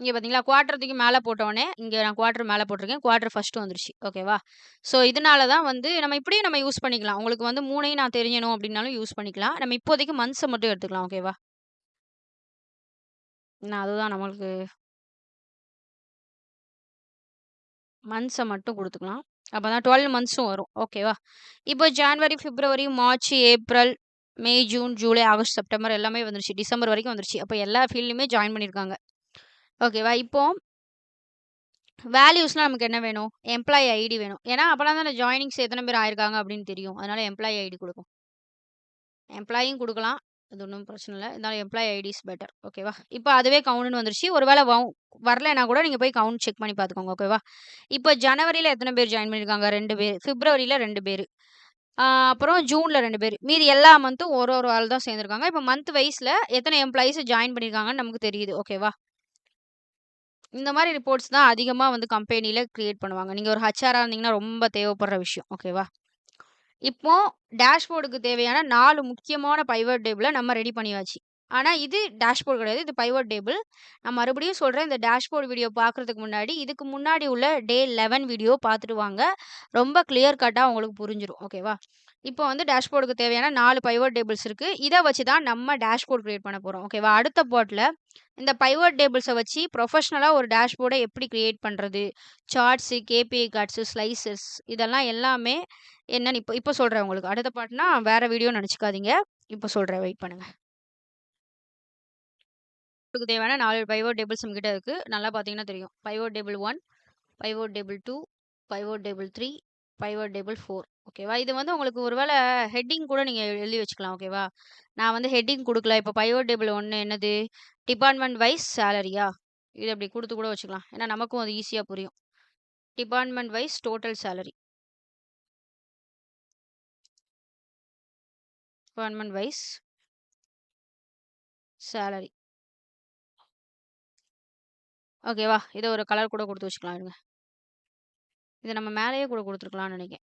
இங்க பார்த்தீங்களா? குவார்ட்டர் தூக்கி மேல போட்டோனே, இங்க நான் குவார்ட்டர் மேல போட்டிருக்கேன். குவார்ட்டர் ஃபர்ஸ்ட்டு வந்துருச்சு. ஓகேவா? ஸோ, இதனால தான் வந்து நம்ம இப்படியும் நம்ம யூஸ் பண்ணிக்கலாம். உங்களுக்கு வந்து 3யும் நான் தெரியணும் அப்படின்னாலும் யூஸ் பண்ணிக்கலாம். நம்ம இப்போதைக்கு மந்த்ஸ மட்டும் எடுத்துக்கலாம். ஓகேவா? அதுதான் நம்மளுக்கு மந்த்ஸ மட்டும் குடுத்துக்கலாம். அப்பதான் 12 மந்த்ஸும் வரும். ஓகேவா? இப்போ ஜான்வரி, பிப்ரவரி, மார்ச், ஏப்ரல், மே, ஜூன், ஜூலை, ஆகஸ்ட், செப்டம்பர் எல்லாமே வந்துருச்சு. டிசம்பர் வரைக்கும் வந்துருச்சு. அப்ப எல்லா ஃபீல்ட்லயுமே ஜாயின் பண்ணியிருக்காங்க. ஓகேவா? இப்போ வேல்யூஸ்லாம் நமக்கு என்ன வேணும்? எம்ப்ளாயி ஐடி வேணும். ஏன்னா, அப்பலாம் தானே ஜாயினிங்ஸ் எத்தன பேர் ஆயிருக்காங்க அப்படின்னு தெரியும். அதனால எம்ப்ளாயி ஐடி குடுப்போம். எம்ப்ளாயியும் குடுக்கலாம். அது ஒண்ணும் பிரச்சனை இல்ல. இருந்தாலும் எம்ப்ளாயி ஐடி இஸ் பெட்டர். ஓகேவா? இப்ப அதுவே கவுண்ட்ன்னு வந்துருச்சு. ஒரு வேள வரலன்னா கூட நீங்க போய் கவுண்ட் செக் பண்ணி பார்த்துக்கோங்க. ஓகேவா? இப்ப ஜனவரில எத்தன பேர் ஜாயின் பண்ணியிருக்காங்க? 2 பேர். பிப்ரவரில 2 பேரு. ஆ அப்புறம் ஜூன்ல 2 பேரு. மீதி எல்லா மந்த்தும் ஒரு ஒரு ஆள் தான் சேர்ந்திருக்காங்க. இப்ப மந்த் வைஸ்ல எத்தன எம்ப்ளாயீஸ் ஜாயின் பண்ணியிருக்காங்கன்னு நமக்கு தெரியுது. ஓகேவா? இந்த மாரி ரிப்போர்ட்ஸ் தான் அதிகமா வந்து கம்பெனில கிரியேட் பண்ணுவாங்க. நீங்க ஒரு ஹெச்ஆரா இருந்தீங்கன்னா ரொம்ப தேவைப்படுற விஷயம். ஓகேவா? இப்போ டேஷ்போர்டுக்கு தேவையான 4 முக்கியமான பைவட் டேபிள நம்ம ரெடி பண்ணியாச்சு. ஆனா இது டேஷ்போர்ட் கிடையாது. இது பைவட் டேபிள். நான் மறுபடியும் சொல்றேன். இந்த டேஷ்போர்ட் வீடியோ பார்க்கறதுக்கு முன்னாடி, இதுக்கு முன்னாடி உள்ள டே 11 வீடியோ பார்த்துட்டு வாங்க. ரொம்ப கிளியர் கட்டா உங்களுக்கு புரிஞ்சிரும். ஓகேவா? இப்போ வந்து டேஷ்போர்டுக்கு தேவையான 4 பைவட் டேபிள்ஸ் இருக்கு. இத வச்சு தான் நம்ம டேஷ்போர்ட் கிரியேட் பண்ண போறோம். ஓகேவா? அடுத்த பார்ட்ல இந்த பைவட் டேபிள்ஸ வச்சு ப்ரொஃபஷனலா ஒரு டேஷ்போர்ட எப்படி கிரியேட் பண்றது? சார்ட்ஸு, கேபிஐ கார்ட்ஸு, ஸ்லைசஸ் இதெல்லாம் எல்லாமே என்னன்னு இப்ப இப்ப சொல்றேன் உங்களுக்கு. அடுத்த பார்ட்னா வேற வீடியோன்னு நெனச்சுக்காதீங்க. இப்போ சொல்றேன் வெயிட் பண்ணுங்க. உங்களுக்கு தேவையான 4 பைவோட் டேபிள்ஸ் நம்மகிட்ட இருக்கு. நல்லா பார்த்தீங்கன்னா தெரியும். Pivot table 1, pivot table 2, pivot table 3, pivot table 4. ஓகேவா? இது வந்து உங்களுக்கு ஒரு வேள ஹெட்டிங் கூட நீங்க எழுதி வச்சுக்கலாம். ஓகேவா? நான் வந்து ஹெட்டிங் குடுக்கல. இப்போ பைவோட் டேபிள் 1 என்னது? டிபார்ட்மெண்ட் வைஸ் சேலரியா? இது அப்படி குடுத்து கூட வச்சுக்கலாம். ஏன்னா நமக்கும் அது ஈஸியா புரியும். Department wise total salary. Department wise salary. ஓகேவா? இத ஒரு கலர் கூட குடுத்து வச்சுக்கலாம் இருங்க. இத நம்ம மேலேயே கூட குடுத்துருக்கலாம்னு நெனைக்கிறேன்.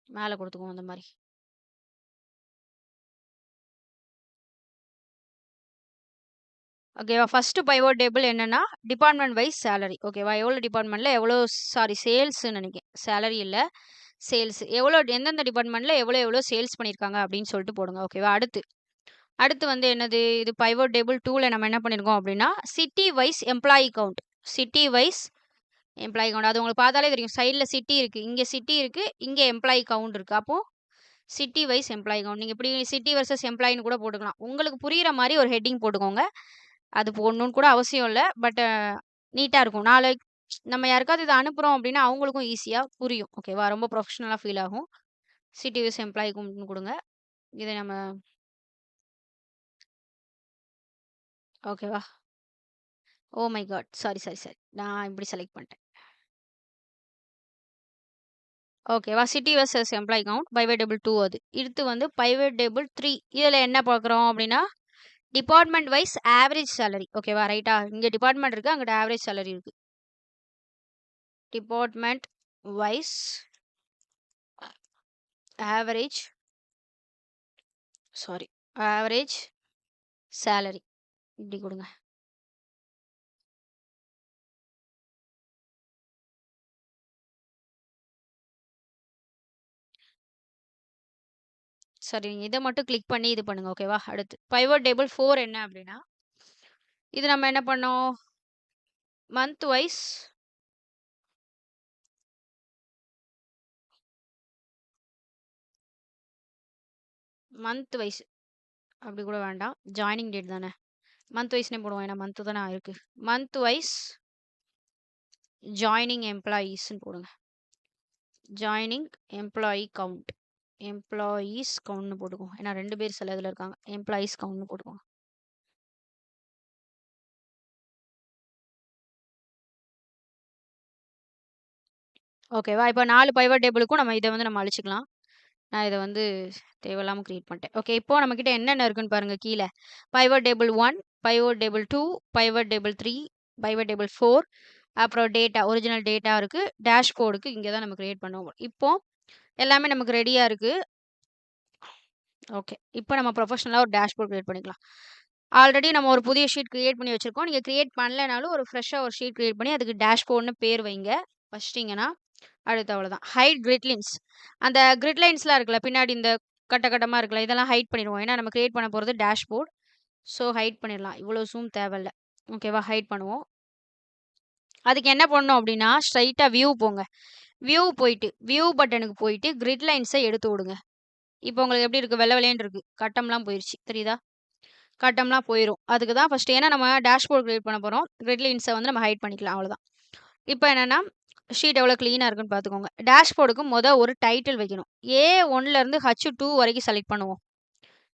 மேல குடுத்துக்குவோம் அந்த மாரி. ஓகேவா? ஃபர்ஸ்ட் பைவோட் டேபிள் என்னன்னா, டிபார்ட்மெண்ட் வைஸ் சேலரி. ஓகேவா? எவ்வளோ டிபார்ட்மெண்ட்ல எவ்வளோ சாரி சேல்ஸ்ன்னு நெனைக்கிறேன். சேலரி இல்ல. சேல்ஸ். எந்தெந்த டிபார்ட்மெண்ட்ல எவ்வளோ சேல்ஸ் பண்ணியிருக்காங்க அப்படின்னு சொல்லிட்டு போடுங்க. ஓகேவா? அடுத்து அடுத்து வந்து என்னது? இது பைவோட் டேபிள் 2ல நம்ம என்ன பண்ணியிருக்கோம் அப்படின்னா, city wise employee count. City wise employee count. அது உங்களுக்கு பார்த்தாலே தெரியும். சைடுல சிட்டி இருக்கு. இங்க சிட்டி இருக்கு. இங்க எம்ப்ளாயி கவுண்ட் இருக்கு. அப்போ சிட்டி வைஸ் எம்ப்ளாயி கவுண்ட். நீங்க இப்படி சிட்டி வெர்சஸ் எம்ப்ளாயின்னு கூட போட்டுக்கலாம். உங்களுக்கு புரியிற மாரி ஒரு ஹெட்டிங் போட்டுக்கோங்க. அது போடணும்னு கூட அவசியம் இல்ல. பட் நீட்டா இருக்கும். நாளைக்கு நம்ம யாருக்காவது இத அனுப்புறோம் அப்டின்னா, அவங்களுக்கும் ஈஸியா புரியும். ஓகேவா? ரொம்ப ப்ரொஃபஷனலா ஃபீல் ஆகும். சிட்டி வைஸ் எம்ப்ளாயி கவுண்ட்ன்னு குடுங்க. இத நம்ம ஓகேவா? Oh my god! சாரி. நான் இப்படி செலக்ட் பண்ணிட்டேன். ஓகேவா? City versus employee count pivot table 2 அது. அடுத்து வந்து பைவோட் டேபிள் 3 இதுல என்ன பார்க்குறோம் அப்டின்னா, டிபார்ட்மெண்ட் வைஸ் ஆவரேஜ் சேலரி. ஓகேவா? ரைட்டா? இங்க டிபார்ட்மெண்ட் இருக்கு. அங்கிட்டு ஆவரேஜ் சேலரி இருக்கு. Department wise average sorry average salary இப்படி கொடுங்க. சரி நீங்க இதை மட்டும் கிளிக் பண்ணி இது பண்ணுங்க. ஓகேவா? அடுத்து பைவோட் டேபிள் 4 என்ன அப்படின்னா, இது நம்ம என்ன பண்ணோம்? மந்த் வைஸ் மந்த் வைஸ் அப்படி கூட வேண்டாம். ஜாயினிங் டேட் தானே. மந்த் வைஸ்னே போடுவோம். ஏன்னா மந்த் தானே இருக்கு. மந்த் வைஸ் ஜாயினிங் எம்ப்ளாயீஸ்ன்னு போடுங்க. Joining employee count. எம்ப்ளாயீஸ் கவுண்ட்னு போட்டுக்கோங்க. ஏன்னா 2 பேர் சில இதில் இருக்காங்க. எம்ப்ளாயீஸ் கவுண்ட்னு போட்டுக்கோங்க. ஓகேவா? இப்போ 4 பைவோட் டேபிளுக்கும் நம்ம இதை வந்து நம்ம அழிச்சுக்கலாம். நான் இதை வந்து தேவையில்லாமல் கிரியேட் பண்ணிட்டேன். ஓகே இப்போ நம்மக்கிட்ட என்னென்ன இருக்குன்னு பாருங்க கீழே. Pivot table 1, pivot table 2, pivot table 3, pivot table 4, அப்புறம் டேட்டா ஒரிஜினல் டேட்டா இருக்கு. டேஷ்போர்டுக்கு இங்கே தான் நம்ம கிரியேட் பண்ணுவோம். இப்போ எல்லாமே நமக்கு ரெடியாக இருக்கு. ஓகே இப்போ நம்ம ப்ரொஃபஷனலாக ஒரு டேஷ்போர்ட் கிரியேட் பண்ணிக்கலாம். ஆல்ரெடி நம்ம ஒரு புதிய ஷீட் கிரியேட் பண்ணி வச்சிருக்கோம். நீங்கள் கிரியேட் பண்ணலைனாலும் ஒரு ஃப்ரெஷ்ஷாக ஒரு ஷீட் கிரியேட் பண்ணி அதுக்கு டேஷ்போர்ட்னு பேர் வைங்க. வச்சிட்டிங்கன்னா அடுத்து அவ்வளோதான். Hide grid lines. அந்த கிரிட் லைன்ஸ்லாம் இருக்குல்ல பின்னாடி இந்த கட்ட கட்டமா இருக்குல்ல இதெல்லாம் ஹைட் பண்ணிடுவோம். ஏன்னா நம்ம கிரியேட் பண்ண போகிறது டேஷ்போர்ட். ஸோ ஹைட் பண்ணிடலாம். இவ்வளோ ஜூம் தேவையில்ல. ஓகேவா? ஹைட் பண்ணுவோம். அதுக்கு என்ன பண்ணணும் அப்படின்னா ஸ்ட்ரைட்டாக வியூ போங்க. வியூ போயிட்டு வியூ பட்டனுக்கு போயிட்டு கிரிட் லைன்ஸை எடுத்து விடுங்க. இப்போ உங்களுக்கு எப்படி இருக்கு? வெள்ளை வெள்ளையன்னு இருக்கு. கட்டம்லாம் போயிருச்சு. தெரியுதா? கட்டம்லாம் போயிரும். அதுக்கு தான் ஃபர்ஸ்ட் ஏன்னா நம்ம டேஷ்போர்ட் கிரியேட் பண்ண போறோம். கிரிட் லைன்ஸை வந்து நம்ம ஹைட் பண்ணிக்கலாம். அவ்வளோதான். இப்போ என்னன்னா ஷீட் எவ்வளோ க்ளீனாக இருக்குன்னு பார்த்துக்கோங்க. டேஷ்போர்டுக்கு ஒரு டைட்டில் வைக்கணும். A1லேருந்து H2 வரைக்கும் செலக்ட் பண்ணுவோம்.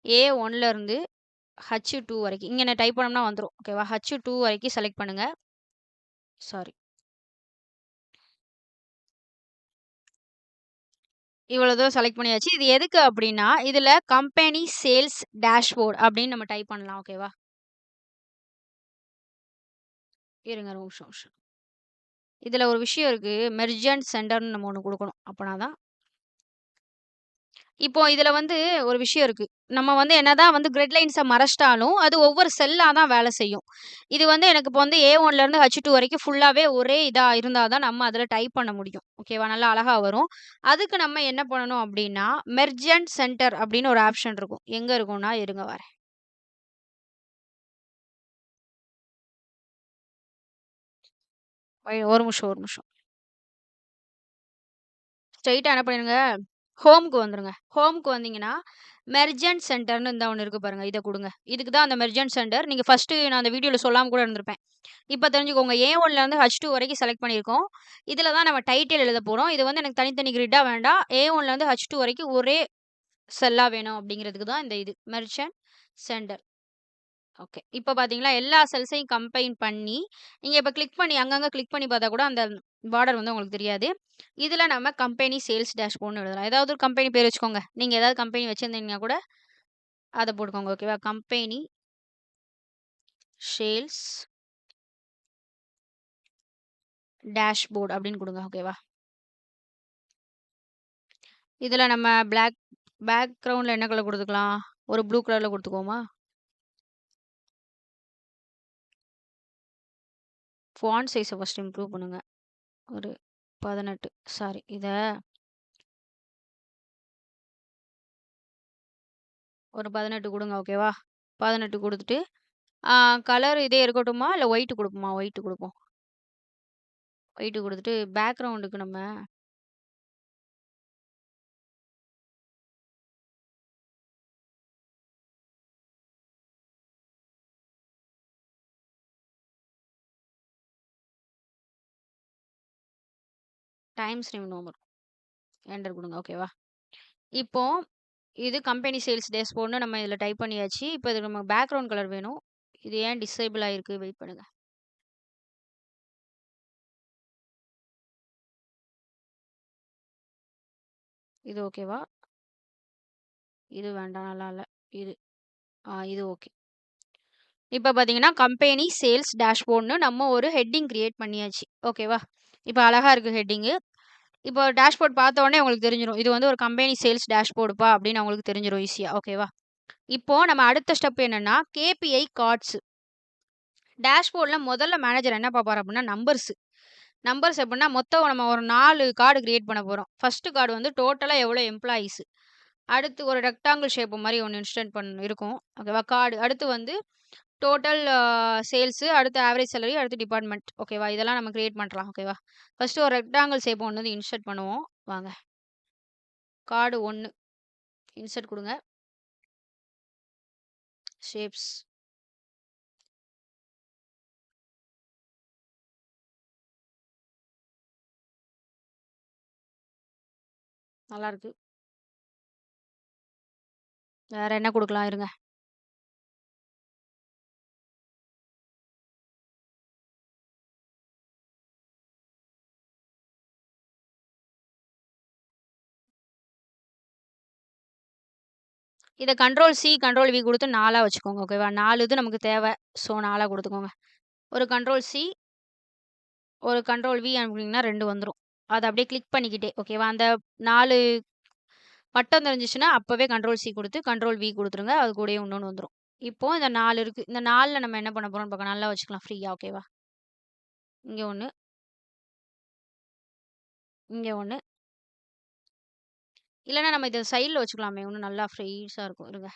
A1லேருந்து H2 வரைக்கும். இங்கே நான் டைப் பண்ணோம்னா வந்துடும். ஓகேவா? H2 வரைக்கும் செலக்ட் பண்ணுங்க. சாரி. இவ்வளோ தூரம் செலக்ட் பண்ணியாச்சு. இது எதுக்கு அப்படின்னா, இதில் கம்பெனி சேல்ஸ் டேஷ்போர்ட் அப்படின்னு நம்ம டைப் பண்ணலாம். ஓகேவா? இருங்க ஒரு நிமிஷம். இதில் ஒரு விஷயம் இருக்கு. மெர்ஜென்ட் சென்டர்னு நம்ம ஒண்ணு குடுக்கணும். அப்பனா தான் இப்போ இதில வந்து ஒரு விஷயம் இருக்கு. நம்ம வந்து என்னதான் வந்து கிரிட் லைன்ஸ மறைச்சிட்டாலும், அது ஒவ்வொரு செல்லா தான் வேலை செய்யும். இது வந்து எனக்கு இப்போ வந்து A1லேருந்து H2 வரைக்கும் ஃபுல்லாவே ஒரே இதா இருந்தா தான் நம்ம அதில டைப் பண்ண முடியும். ஓகேவா? நல்லா அழகா வரும். அதுக்கு நம்ம என்ன பண்ணணும் அப்டின்னா, மெர்ஜென்ட் சென்டர் அப்டின்னு ஒரு ஆப்ஷன் இருக்கும். எங்க இருக்கும்னா, இருங்க வரேன். ஒரு நிமிஷம். ஸ்ட்ரெயிட்டா என்ன பண்ணிருங்க, ஹோம்க்கு வந்துருங்க. ஹோம்க்கு வந்தீங்கன்னா, மெர்ஜென்ட் சென்டர்ன்னு இந்த ஒண்ணு இருக்கு பாருங்க. இத குடுங்க. இதுக்கு தான் அந்த மெர்ஜென்ட் சென்டர். நீங்க ஃபர்ஸ்ட்டு நான் அந்த வீடியோல சொல்லாம கூட இருந்திருப்பேன். இப்ப தெரிஞ்சுக்கோங்க. A1ல H2 வரைக்கும் செலக்ட் பண்ணியிருக்கோம். இதுல தான் நம்ம டைட்டில் எழுதப் போறோம். இது வந்து எனக்கு தனித்தனி கிரிட்டா வேண்டாம். A1ல H2 வரைக்கும் ஒரே செல்லா வேணும் அப்படிங்கிறதுக்கு தான் இந்த இது. Merchant centre. ஓகே. இப்ப பார்த்தீங்களா, எல்லா செல்ஸையும் கம்பைன் பண்ணி, நீங்க இப்ப கிளிக் பண்ணி அங்கங்க கிளிக் பண்ணி பார்த்தா கூட அந்த பார்டர் வந்து உங்களுக்கு தெரியாது. இதுல நம்ம கம்பெனி சேல்ஸ் டேஷ்போர்ட்ன்னு எழுதலாம். ஏதாவது ஒரு கம்பெனி பேர் வச்சுக்கோங்க. நீங்க ஏதாவது கம்பெனி வச்சிருந்தீங்கன்னா கூட அத போட்டுக்கோங்க. ஓகேவா? கம்பெனி சேல்ஸ் டேஷ்போர்ட் அப்படின்னு குடுங்க. ஓகேவா? இதுல நம்ம பேக்கிரவுண்ட்ல என்ன கலர் குடுத்துக்கலாம்? ஒரு ப்ளூ கலர்ல குடுத்துக்குவோமா? ஃபாண்ட் சைஸ ஃபர்ஸ்ட் இம்ப்ரூவ் பண்ணுங்க. ஒரு 18 சாரி. இத ஒரு 18 குடுங்க. ஓகேவா? 18 குடுத்துட்டு, ஆ கலர் இதே இருக்கட்டுமா? இல்ல ஒயிட் குடுப்போமா? ஒயிட் குடுப்போம். ஒயிட் குடுத்துட்டு பேக்கிரவுண்டுக்கு நம்ம டைம்ஸ் நியூ நோமர் என்டர் குடுங்க. ஓகேவா? இப்போ இது கம்பெனி சேல்ஸ் டேஷ்போர்ட்ன்னு நம்ம இதுல டைப் பண்ணியாச்சு. இப்ப இதுக்கு நம்ம பேக்கிரவுண்ட் கலர் வேணும். இது ஏன் டிசேபிள் ஆயிருக்கு? வெயிட் பண்ணுங்க. இது ஓகேவா? இது வேண்டாம். நல்லா இல்ல. இது இது ஓகே. இப்ப பார்த்தீங்கன்னா, கம்பெனி சேல்ஸ் டேஷ்போர்ட்ன்னு நம்ம ஒரு ஹெட்டிங் கிரியேட் பண்ணியாச்சு. ஓகேவா? இப்ப அழகா இருக்கு ஹெட்டிங்கு. இப்போ டேஷ்போர்ட் பார்த்த உடனே உங்களுக்கு தெரிஞ்சிரும். இது வந்து ஒரு கம்பெனி சேல்ஸ் டேஷ்போர்டுப்பா அப்படின்னு அவங்களுக்கு தெரிஞ்சிரும் ஈஸியா. ஓகேவா? இப்போ நம்ம அடுத்த ஸ்டெப் என்னன்னா, KPI கார்ட்ஸ். டேஷ்போர்ட்ல முதல்ல மேனேஜர் என்ன பார்ப்பாரு அப்படின்னா, நம்பர்ஸ். நம்பர்ஸ் எப்படின்னா, மொத்தம் நம்ம ஒரு 4 கார்டு கிரியேட் பண்ண போறோம். ஃபர்ஸ்ட் கார்டு வந்து டோட்டலா எவ்வளோ எம்ப்ளாயீஸ். அடுத்து ஒரு ரெக்டாங்கிள் ஷேப் மாரி ஒண்ணு இன்ஸ்டன்ட் இருக்கும். ஓகேவா? கார்டு. அடுத்து வந்து டோட்டல் சேல்ஸு, அடுத்து ஆவரேஜ் சேலரி, அடுத்து டிபார்ட்மெண்ட். ஓகேவா? இதெல்லாம் நம்ம கிரியேட் பண்றலாம். ஓகேவா? ஃபர்ஸ்ட்டு ஒரு ரெக்டாங்கிள் ஷேப் ஒண்ணு வந்து இன்சர்ட் பண்ணுவோம். வாங்க. கார்டு 1 இன்சர்ட் குடுங்க. ஷேப்ஸ். நல்லாருக்கு. வேற என்ன குடுக்கலாம் இருங்க. இத கண்ட்ரோல் சி, கண்ட்ரோல் வி குடுத்து 4ஆ வச்சுக்கோங்க. ஓகேவா? 4 இது நமக்கு தேவ. ஸோ 4ஆ குடுத்துக்கோங்க. ஒரு கண்ட்ரோல் சி, ஒரு கண்ட்ரோல் வி அனுப்புனீங்கன்னா 2 வந்துரும். அத அப்படியே கிளிக் பண்ணிக்கிட்டே ஓகேவா? அந்த 4 வட்டம் தெரிஞ்சுச்சுன்னா, அப்பவே கண்ட்ரோல் சி குடுத்து, கண்ட்ரோல் வி குடுத்துருங்க. அது கூடயே இன்னொன்னு வந்துரும். இப்போ இந்த 4 இருக்கு. இந்த 4ல நம்ம என்ன பண்ண போறோம்னு பார்க்கலாம். நல்லா வச்சுக்கலாம் ஃப்ரீயா. ஓகேவா? இங்க 1, இங்க 1. இல்லன்னா நம்ம இத சைட்ல வச்சுக்கலாமே! இன்னும் நல்லா ஃப்ரீஸா இருக்கும். இருங்க.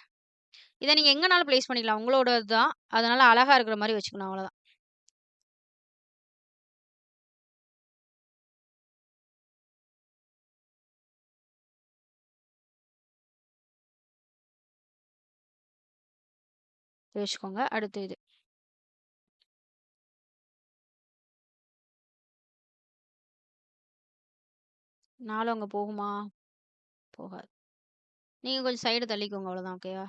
இத நீங்க எங்கனாலும் பிளேஸ் பண்ணிக்கலாம். உங்களோடது தான். அதனால அழகா இருக்கிற மாரி வச்சுக்கணும் அவ்வளதான். இத வச்சுக்கோங்க. அடுத்து இது. 4 அங்க போகுமா? போகாது. நீங்க கொஞ்சம் சைடு தள்ளிக்கோங்க அவ்வளதான். ஓகேவா?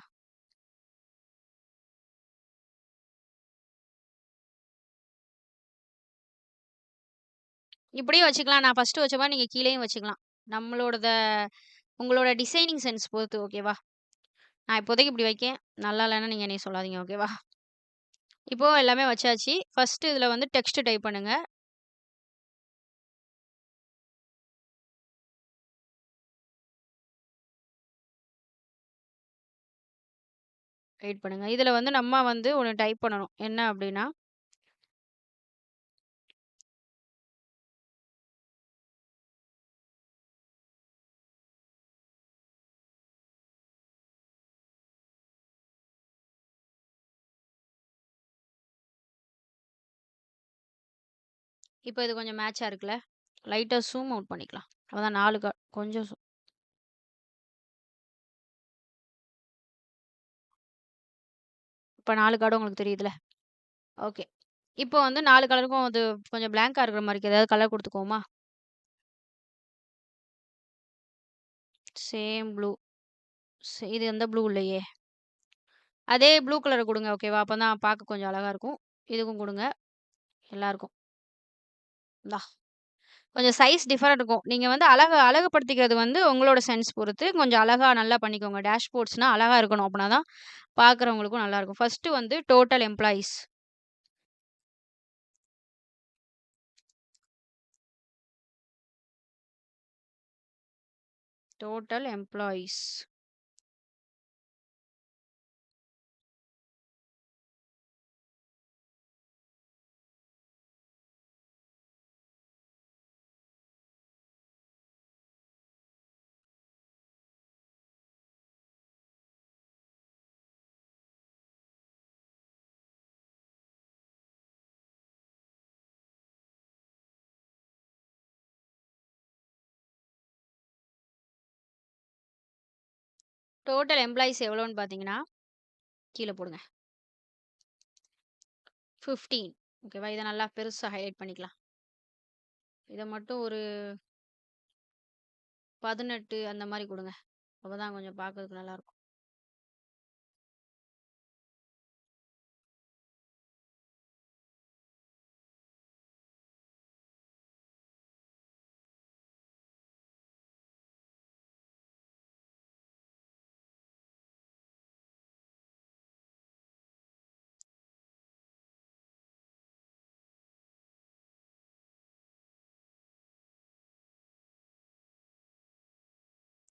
இப்படியும் வச்சுக்கலாம். நான் ஃபர்ஸ்ட்டு வச்ச மாரி நீங்க கீழயும் வச்சுக்கலாம். நம்மளோடத உங்களோட டிசைனிங் சென்ஸ் பொறுத்து. ஓகேவா? நான் இப்போதைக்கு இப்படி வைக்கேன். நல்லா இல்லன்னா நீங்க என்னைய சொல்லாதீங்க. ஓகேவா? இப்போ எல்லாமே வச்சாச்சு. ஃபர்ஸ்ட்டு இதுல வந்து டெக்ஸ்ட் டைப் பண்ணுங்க. வெயிட் பண்ணுங்க. இதுல வந்து நம்ம வந்து ஒண்ணு டைப் பண்ணணும். என்ன அப்படின்னா, இப்போ இது கொஞ்சம் மேட்சா இருக்குல்ல? லைட்டா ஜூம் அவுட் பண்ணிக்கலாம். அதான் 4 கொஞ்சம் இப்ப 4 கார்டும் உங்களுக்கு தெரியுதுல. ஓகே. இப்போ வந்து 4 கலருக்கும் அது கொஞ்சம் பிளாங்க்கா இருக்கிற மாரிக்கு ஏதாவது கலர் குடுத்துக்குவோமா? Same blue. இது எந்த ப்ளூ இல்லையே! அதே ப்ளூ கலர் குடுங்க. ஓகேவா? அப்பதான் பார்க்க கொஞ்சம் அழகா இருக்கும். இதுக்கும் குடுங்க. எல்லாருக்கும். இந்தா. கொஞ்சம் சைஸ் டிஃபரெண்ட் இருக்கும். நீங்க வந்து அழகுபடுத்திக்கிறது வந்து உங்களோட சென்ஸ் பொறுத்து. கொஞ்சம் அழகா நல்லா பண்ணிக்கோங்க. டேஷ்போர்ட்ஸ்னா அழகா இருக்கணும். அப்பனா தான் பார்க்குறவங்களுக்கும் நல்லாருக்கும். ஃபர்ஸ்ட்டு வந்து total employees. Total employees. Total employees எவ்வளோன்னு பார்த்தீங்கன்னா, கீழ போடுங்க. 15. ஓகேவா? இத நல்லா பெருசா ஹைலைட் பண்ணிக்கலாம். இத மட்டும் ஒரு 18 அந்த மாரி குடுங்க. அப்பதான் கொஞ்சம் பார்க்கறதுக்கு நல்லாருக்கும்.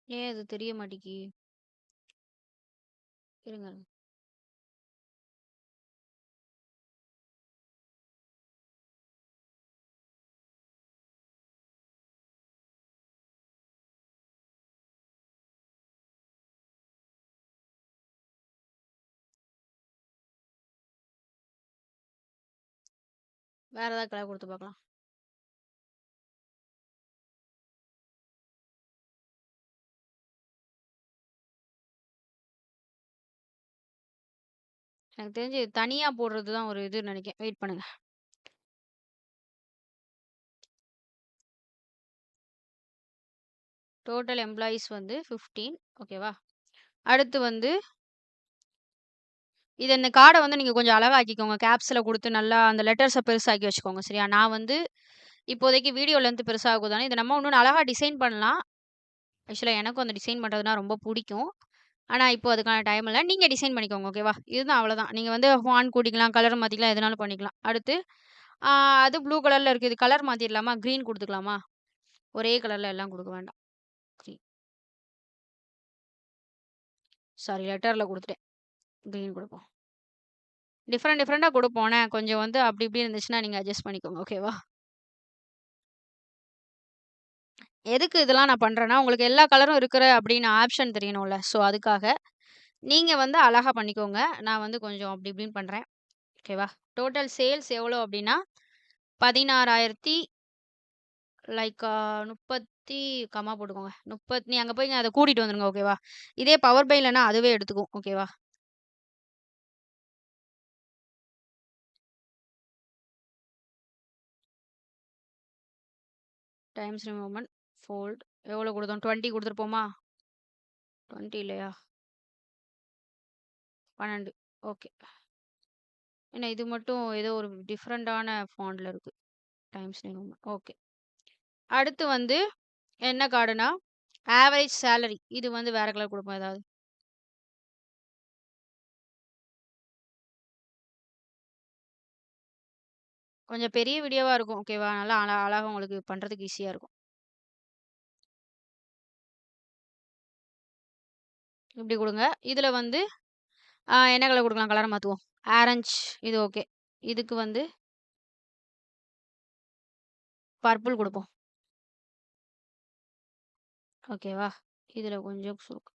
ஏன் இது தெரிய மாட்டேங்கி? இருங்க. வேற ஏதாவது கலர் குடுத்து பார்க்கலாம். எனக்கு தெரிஞ்சு இது தனியா போடுறது தான் ஒரு இது நெனைக்கிறேன். வெயிட் பண்ணுங்க. டோட்டல் எம்ப்ளாயீஸ் வந்து 15. ஓகேவா? அடுத்து வந்து இந்த கார்ட வந்து நீங்க கொஞ்சம் அழகாக்கிக்கோங்க. கேப்ஸ்ல குடுத்து நல்லா அந்த லெட்டர்ஸ பெருசாக்கி வச்சுக்கோங்க. சரியா? நான் வந்து இப்போதைக்கு வீடியோ லென்த் பெருசாகுதானே, இத நம்ம இன்னும் அழகா டிசைன் பண்ணலாம். ஆக்சுவலா எனக்கும் அந்த டிசைன் பண்றதுனா ரொம்ப புடிக்கும். ஆனா, இப்போ அதுக்கான டைம் இல்ல. நீங்க டிசைன் பண்ணிக்கோங்க. ஓகேவா? இதுதான் அவ்வளோதான். நீங்க வந்து ஃபாண்ட் கூட்டிக்கலாம், கலர் மாத்திக்கலாம், எதுனாலும் பண்ணிக்கலாம். அடுத்து ஆ அது ப்ளூ கலர்ல இருக்கு. இது கலர் மாத்திரலாமா? கிரீன் குடுத்துக்கலாமா? ஒரே கலர்ல எல்லாம் குடுக்க வேண்டாம். கிரீன். சாரி லெட்டர்ல குடுத்துட்டேன். கிரீன் குடுப்போம். டிஃபரெண்டா குடுப்போம். கொஞ்சம் வந்து அப்படி இப்படி இருந்துச்சுன்னா, நீங்க அட்ஜஸ்ட் பண்ணிக்கோங்க. ஓகேவா? எதுக்கு இதெல்லாம் நான் பண்றேன்னா, உங்களுக்கு எல்லா கலரும் இருக்கிற அப்படின்னு ஆப்ஷன் தெரியணும்ல. ஸோ அதுக்காக. நீங்க வந்து அழகா பண்ணிக்கோங்க. நான் வந்து கொஞ்சம் அப்படி இப்படின்னு பண்றேன். ஓகேவா? டோட்டல் சேல்ஸ் எவ்வளோ அப்படின்னா, 16,000 லைக் 30 கமா போட்டுக்கோங்க. நீ அங்க போய் அத கூட்டிட்டு வந்துருங்க. ஓகேவா? இதே பவர் பை இல்லன்னா அதுவே எடுத்துக்கும். ஓகேவா? டைம்ஸ் நியூ மூவ்மென்ட் ஃபோல்ட் எவ்வளோ குடுத்தோம்? 20 குடுத்துருப்போமா? 20 இல்லையா? 12. ஓகே. ஏன்னா இது மட்டும் ஏதோ ஒரு டிஃபரெண்டான ஃபாண்ட்ல இருக்கு. Times new movement. ஓகே. அடுத்து வந்து என்ன கார்டுனா, ஆவரேஜ் சேலரி. இது வந்து வேற கலர் குடுப்போம் ஏதாவது. கொஞ்சம் பெரிய வீடியோவா இருக்கும். ஓகேவா? நல்லா அழகா உங்களுக்கு பண்றதுக்கு ஈஸியா இருக்கும். இப்படி குடுங்க. இதுல வந்து என்ன கலர் குடுக்கலாம்? கலர மாத்துவோம். ஆரஞ்ச் இது ஓகே. இதுக்கு வந்து பர்பிள் குடுப்போம். ஓகேவா? இதுல கொஞ்சம் சுருக்கு.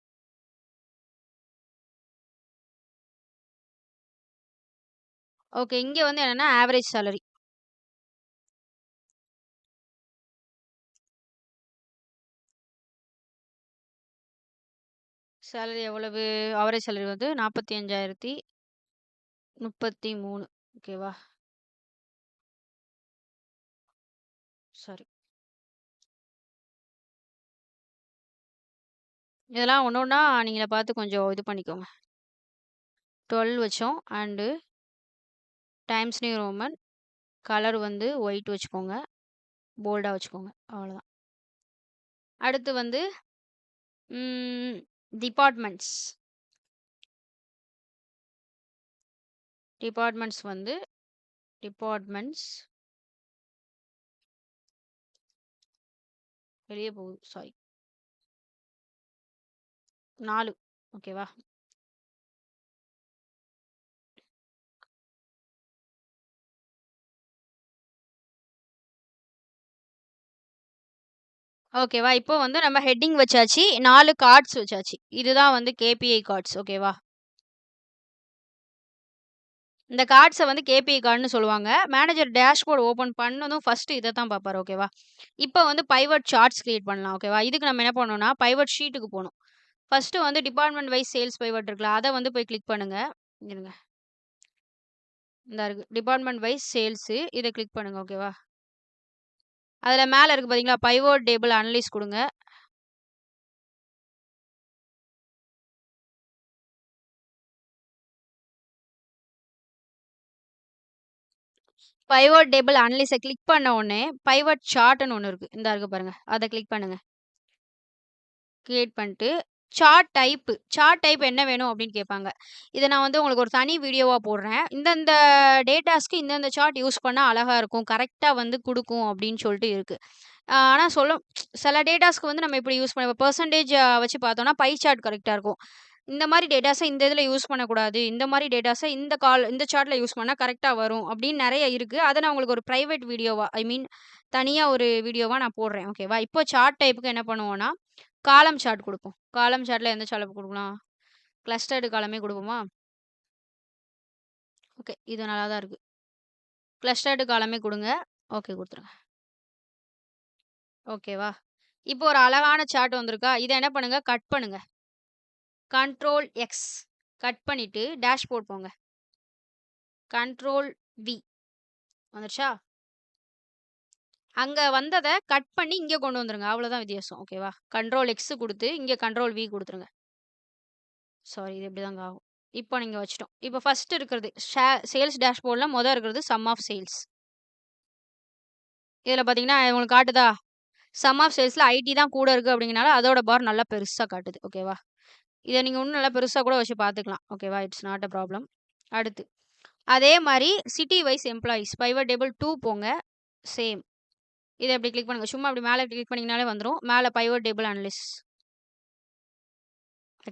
ஓகே. இங்க வந்து என்னன்னா ஆவரேஜ் சேலரி. சேலரி எவ்வளவு? ஆவரேஜ் சேலரி வந்து 45,033. ஓகேவா? சாரி. இதெல்லாம் ஒண்ணு ஒண்ணா நீங்களே பார்த்து கொஞ்சம் இது பண்ணிக்கோங்க. 12 வச்சோம். And times new Roman. Colour வந்து ஒயிட் வச்சுக்கோங்க. போல்டா வச்சுக்கோங்க. அவ்வளோதான். அடுத்து வந்து டிபார்ட்மெண்ட்ஸ். டிபார்ட்மெண்ட்ஸ் வெளிய போகுது. சாரி. 4. ஓகேவா? ஓகேவா? இப்போ வந்து நம்ம ஹெட்டிங் வச்சாச்சு. 4 கார்ட்ஸ் வச்சாச்சு. இதுதான் வந்து கேபிஐ கார்ட்ஸ். ஓகேவா? இந்த கார்ட்ஸ வந்து கேபிஐ கார்ட்ன்னு சொல்லுவாங்க. மேனேஜர் டேஷ்போர்ட் ஓப்பன் பண்ணதும் ஃபர்ஸ்ட் இத தான் பார்ப்பாரு. ஓகேவா? இப்போ வந்து பைவட் சார்ட்ஸ் கிரியேட் பண்ணலாம். ஓகேவா? இதுக்கு நம்ம என்ன பண்ணணும்னா, பைவட் ஷீட்டுக்கு போணும். ஃபர்ஸ்ட் வந்து டிபார்ட்மெண்ட் வைஸ் சேல்ஸ் பைவட் இருக்குல்ல, அத வந்து போய் கிளிக் பண்ணுங்க. இருங்க. இந்தா இருக்கு. Department wise sales. இத கிளிக் பண்ணுங்க. ஓகேவா? அதுல மேல இருக்கு பார்த்தீங்களா? பைவட் டேபிள் அனலைஸ் குடுங்க. பைவட் டேபிள் அனலைஸ கிளிக் பண்ண உடனே, பைவட் சார்ட்ன்னு ஒண்ணு இருக்கு. இந்தா இருக்கு பாருங்க. அத கிளிக் பண்ணுங்க. கிரியேட் பண்ணிட்டு, சார்ட் டைப் என்ன வேணும் அப்படின்னு கேட்பாங்க. இத நான் வந்து உங்களுக்கு ஒரு தனி வீடியோவா போடுறேன். இந்தந்த டேட்டாஸ்க்கு இந்தந்த சார்ட் யூஸ் பண்ணா அழகா இருக்கும். கரெக்ட்டா வந்து குடுக்கும் அப்படின்னு சொல்லிட்டு இருக்கு. ஆனா சில டேட்டாஸ்க்கு வந்து நம்ம இப்படி யூஸ் பண்ண பெர்சன்டேஜ் வச்சு பார்த்தோம்னா, பை சார்ட் கரெக்ட்டா இருக்கும். இந்த மாரி டேட்டாஸ இந்த இதுல யூஸ் பண்ணக்கூடாது. இந்த மாரி டேட்டாஸ இந்த சார்ட்ல யூஸ் பண்ணா கரெக்ட்டா வரும் அப்படின்னு நெறைய இருக்கு. அத நான் உங்களுக்கு ஒரு பிரைவேட் வீடியோவா தனியா ஒரு வீடியோவா நான் போடுறேன். ஓகேவா? இப்போ சார்ட் டைப்க்கு என்ன பண்ணுவோம்னா, காலம் சார்ட் குடுப்போம். காலம் சார்ட்ல எந்த சார்ட் குடுக்கலாம்? கிளஸ்டர்டு காலமே குடுப்போமா? ஓகே. இது நல்லா தான் இருக்கு. கிளஸ்டர்டு காலமே குடுங்க. ஓகே குடுத்துருங்க. ஓகேவா? இப்போ ஒரு அழகான சார்ட் வந்திருக்கா? இத என்ன பண்ணுங்க, கட் பண்ணுங்க. Control X. கட் பண்ணிட்டு டேஷ்போர்ட் போங்க. Control V. வந்துருச்சா? அங்க வந்தத கட் பண்ணி இங்க கொண்டு வந்துருங்க. அவ்வளோதான் வித்தியாசம். ஓகேவா? கண்ட்ரோல் எக்ஸ் குடுத்து, இங்க கண்ட்ரோல் வி குடுத்துருங்க. சாரி இது இப்படிதாங்க ஆகும். இப்போ நீங்க வச்சுட்டோம். இப்போ ஃபர்ஸ்ட் இருக்கிறது சேல்ஸ் டேஷ்போர்ட்ல இருக்கிறது சம் ஆஃப் சேல்ஸ். இதுல பார்த்தீங்கன்னா, உங்களுக்கு காட்டுதா? சம் ஆஃப் சேல்ஸ்ல ஐடி தான் கூட இருக்கு அப்படிங்கிறனால, அதோட பார் நல்லா பெருசா காட்டுது. ஓகேவா? இத நீங்க இன்னும் நல்லா பெருசா கூட வச்சு பார்த்துக்கலாம். ஓகேவா? It's not a problem. அடுத்து, அதே மாரி city wise employees pivot table 2 போங்க. சேம். இத இப்படி கிளிக் பண்ணுங்க. சும்மா அப்படி மேல கிளிக் பண்ணீங்கனாலே வந்துரும். மேல பைவட் டேபிள் அனலிசிஸ்.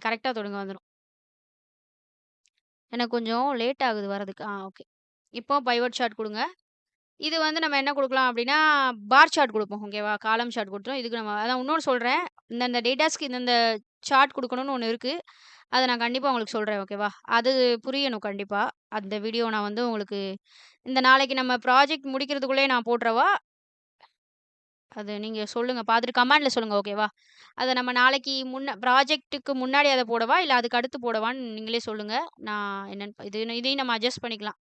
கரெக்ட்டா தொடுங்க வந்துரும். எனக்கு கொஞ்சம் லேட் ஆகுது வரதுக்கு. ஓகே. இப்போ பைவட் சார்ட் குடுங்க. இது வந்து நம்ம என்ன குடுக்கலாம் அப்டின்னா, பார் சார்ட் குடுப்போம். ஓகேவா? காலம் சார்ட் குடுத்துரும். இதுக்கு நம்ம அதான் இன்னொன்னு சொல்றேன். இந்தந்த டேட்டாஸ்க்கு இந்தந்த சார்ட் குடுக்கணும்னு ஒண்ணு இருக்கு. அத நான் கண்டிப்பா உங்களுக்கு சொல்றேன். ஓகேவா? அது புரியணும் கண்டிப்பா. அந்த வீடியோ நான் வந்து உங்களுக்கு இந்த நாளைக்கு நம்ம ப்ராஜெக்ட் முடிக்கிறதுக்குள்ளயே நான் போட்டுறவா? அது நீங்க சொல்லுங்க. பார்த்துட்டு கமெண்ட்ல சொல்லுங்க. ஓகேவா? அத நம்ம நாளைக்கு ப்ராஜெக்ட்டுக்கு முன்னாடி அத போடவா? இல்ல அதுக்கு அடுத்து போடவான்னு நீங்களே சொல்லுங்க. நான் என்னன்னு இதையும் நம்ம அட்ஜஸ்ட் பண்ணிக்கலாம்.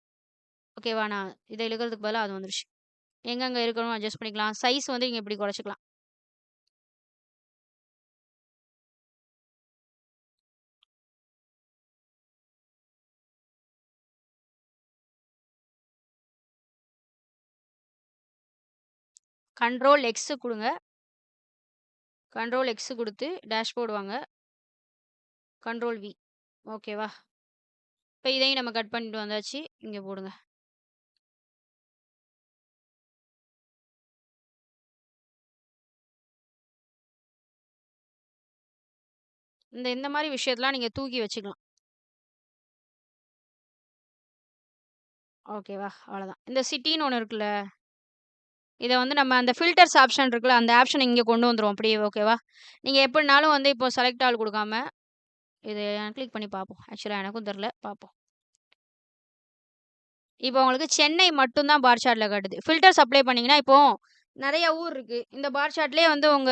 ஓகேவா? நான் இத இழுக்கிறதுக்கு பதிலா அது வந்துருச்சு. எங்கெங்க இருக்கணும் அட்ஜஸ்ட் பண்ணிக்கலாம். சைஸ் வந்து நீங்க இப்படி குறைச்சுக்கலாம். கண்ட்ரோல் எக்ஸ் குடுங்க. கண்ட்ரோல் எக்ஸ் குடுத்து டேஷ்போர்ட் வாங்க. Control V. ஓகேவா? இப்ப இதையும் நம்ம கட் பண்ணிட்டு வந்தாச்சு. இங்க போடுங்க. இந்த மாரி விஷயத்தலாம் நீங்க தூக்கி வச்சுக்கலாம். ஓகேவா? அவ்வளதான். இந்த சிட்டின்னு ஒண்ணு இருக்குல்ல. இத வந்து நம்ம அந்த ஃபில்டர்ஸ் ஆப்ஷன் இருக்குல்ல, அந்த ஆப்ஷன இங்க கொண்டு வந்துருவோம் அப்படியே. ஓகேவா? நீங்க எப்படினாலும் வந்து இப்போ செலக்ட் ஆல் குடுக்காம, இத கிளிக் பண்ணி பார்ப்போம். ஆக்சுவலா எனக்கும் தெரியல. பார்ப்போம். இப்போ உங்களுக்கு சென்னை மட்டும் தான் பார் சார்ட்ல காட்டுது. ஃபில்டர்ஸ் அப்ளை பண்ணீங்கன்னா, இப்போ நெறைய ஊர் இருக்கு. இந்த பார் சார்ட்லயே வந்து உங்க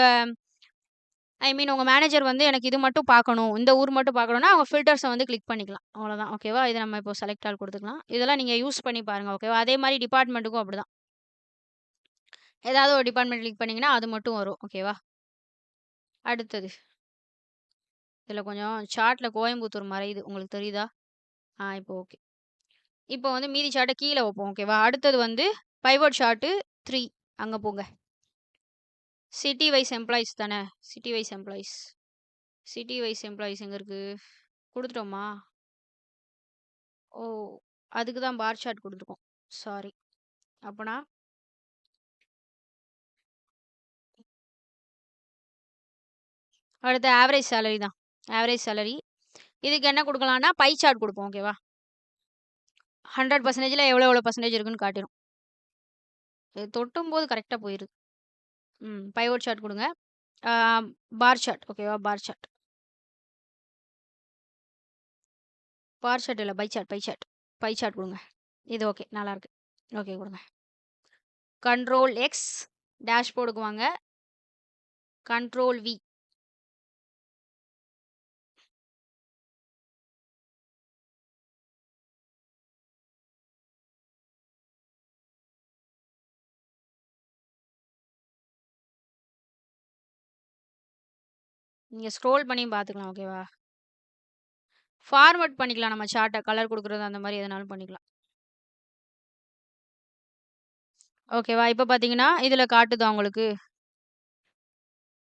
ஐ மீன் உங்க மேனேஜர் வந்து எனக்கு இது மட்டும் பார்க்கணும், இந்த ஊர் மட்டும் பார்க்கணும்னா, அவங்க ஃபில்டர்ஸ வந்து கிளிக் பண்ணிக்கலாம். அவ்வளோதான். ஓகேவா? இத நம்ம இப்போ செலக்ட் ஆல் குடுத்துக்கலாம். இதெல்லாம் நீங்க யூஸ் பண்ணி பாருங்க. ஓகேவா? அதே மாரி டிபார்ட்மெண்ட்டுக்கும் அப்படிதான். ஏதாவது ஒரு டிபார்ட்மெண்ட் கிளிக் பண்ணீங்கன்னா, அது மட்டும் வரும். ஓகேவா? அடுத்தது. இதுல கொஞ்சம் சார்ட்ல கோயம்புத்தூர் மறையுது. உங்களுக்கு தெரியுதா? இப்போ ஓகே. இப்போ வந்து மீதி சார்ட்ட கீழ வைப்போம். ஓகேவா? அடுத்தது வந்து பைவோட் சார்ட் 3 அங்க போங்க. சிட்டி வைஸ் எம்ப்ளாயீஸ் தானே? City wise employees. City wise employees எங்க இருக்கு? குடுத்துட்டோமா? ஓ! அதுக்கு தான் பார் சார்ட் குடுத்துருக்கோம். சாரி. அப்பனா அடுத்து ஆவரேஜ் சேலரி தான். Average salary. இதுக்கு என்ன குடுக்கலாம்னா, பை சார்ட் குடுப்போம். ஓகேவா? 100%ல எவ்வளோ பெர்சன்டேஜ் இருக்குன்னு காட்டிரும். இது தொட்டும்போது கரெக்ட்டா போயிருது. பைவோட் சார்ட் குடுங்க. Ah bar chart. ஓகேவா? Bar chart. பார் சார்ட் இல்ல. Pie chart, pie chart. Pie chart குடுங்க. இது ஓகே. நல்லாருக்கு. ஓகே குடுங்க. கண்ட்ரோல் எக்ஸ் டேஷ்போர்டுக்கு வாங்க. Control V. நீங்க ஸ்க்ரோல் பண்ணியும் பார்த்துக்கலாம். ஓகேவா? ஃபார்மேட் பண்ணிக்கலாம் நம்ம சார்ட்ட. கலர் குடுக்குறது அந்த மாரி எதுனாலும் பண்ணிக்கலாம். ஓகேவா? இப்ப பார்த்தீங்கன்னா, இதுல காட்டுதா உங்களுக்கு?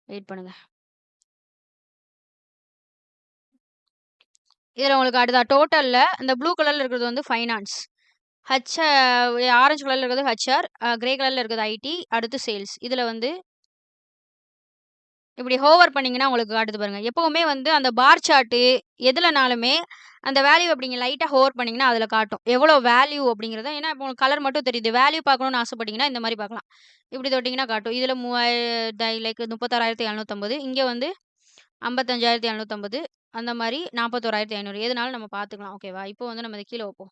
வெயிட் பண்ணுங்க. இதுல உங்களுக்கு காட்டுதா? டோட்டல்ல இந்த ப்ளூ கலர்ல இருக்கிறது வந்து ஃபைனான்ஸ். ஹச் ஆரஞ்சு கலர்ல இருக்கிறது ஹெச்ஆர், கிரே கலர்ல இருக்கிறது ஐடி, அடுத்து சேல்ஸ். இதுல வந்து இப்படி ஹோவர் பண்ணீங்கன்னா உங்களுக்கு காட்டுது பாருங்க. எப்பவுமே வந்து அந்த பார் சார்ட் எதுலனாலுமே அந்த வேல்யூ அப்படிங்க லைட்டா ஹோவர் பண்ணீங்கன்னா அதுல காட்டும். எவ்வளோ வேல்யூ அப்படிங்கிறத ஏன்னா இப்போ உங்களுக்கு கலர் மட்டும் தெரியுது. வேல்யூ பார்க்கணும்னு ஆசைப்பட்டீங்கன்னா இந்த மாரி பார்க்கலாம். இப்படி தொட்டீங்கன்னா காட்டும். இதுல 36,750 இங்க வந்து 55,750 அந்த மாரி 41,500 எதுனாலும் நம்ம பார்த்துக்கலாம். ஓகேவா? இப்போ வந்து நம்ம இத கீழ வைப்போம்.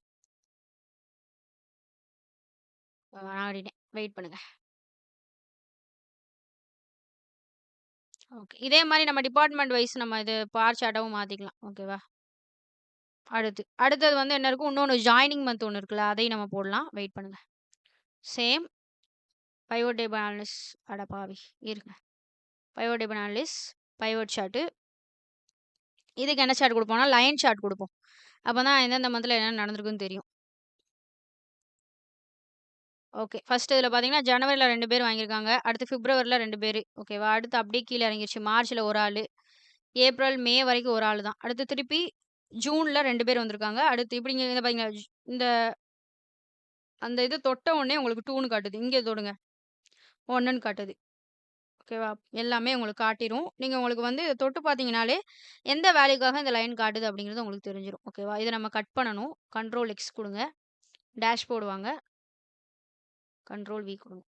நான் ஆடிட்டேன். வெயிட் பண்ணுங்க. ஓகே. இதே மாரி நம்ம டிபார்ட்மெண்ட் வைஸ் நம்ம இது பார் சார்ட்டாவும் மாத்திக்கலாம். ஓகேவா? அடுத்தது வந்து என்ன இருக்கும்? இன்னொன்னு ஜாயினிங் மந்த் ஒண்ணு இருக்குல்ல. அதையும் நம்ம போடலாம். வெயிட் பண்ணுங்க. சேம் பைவோட் டேபிள் அனாலிசிஸ் அட பாவி! இருங்க. Pivot table analysis, pivot chart. இதுக்கு என்ன சார்ட் குடுப்போம்னா, லைன் சார்ட் குடுப்போம். அப்பதான் எந்தெந்த மந்த்ல என்ன நடந்திருக்குன்னு தெரியும். ஓகே. ஃபர்ஸ்ட் இதுல பார்த்தீங்கன்னா, ஜனவரில 2 பேர் வாங்கியிருக்காங்க. அடுத்து பிப்ரவரில 2 பேரு. ஓகேவா? அடுத்து அப்படியே கீழ இறங்கிருச்சு. மார்ச்ல 1 ஆளு. ஏப்ரல், மே வரைக்கும் 1 ஆளு தான். அடுத்து திருப்பி ஜூன்ல 2 பேர் வந்திருக்காங்க. அடுத்து இப்படி இங்க பாத்தீங்களா, இந்த அந்த இது தொட்ட உடனே உங்களுக்கு 2ன்னு காட்டுது. இங்க தொடுங்க. 1ன்னு காட்டுது. ஓகேவா? எல்லாமே உங்களுக்கு காட்டிரும். நீங்க உங்களுக்கு வந்து இத தொட்டு பார்த்தீங்கனாலே, எந்த வேல்யூக்காக இந்த லைன் காட்டுது அப்படிங்கிறது உங்களுக்கு தெரிஞ்சிரும். ஓகேவா? இத நம்ம கட் பண்ணணும். கண்ட்ரோல் எக்ஸ் குடுங்க. டேஷ்போர்ட் வாங்க. கண்ட்ரோல் வி குடுங்க.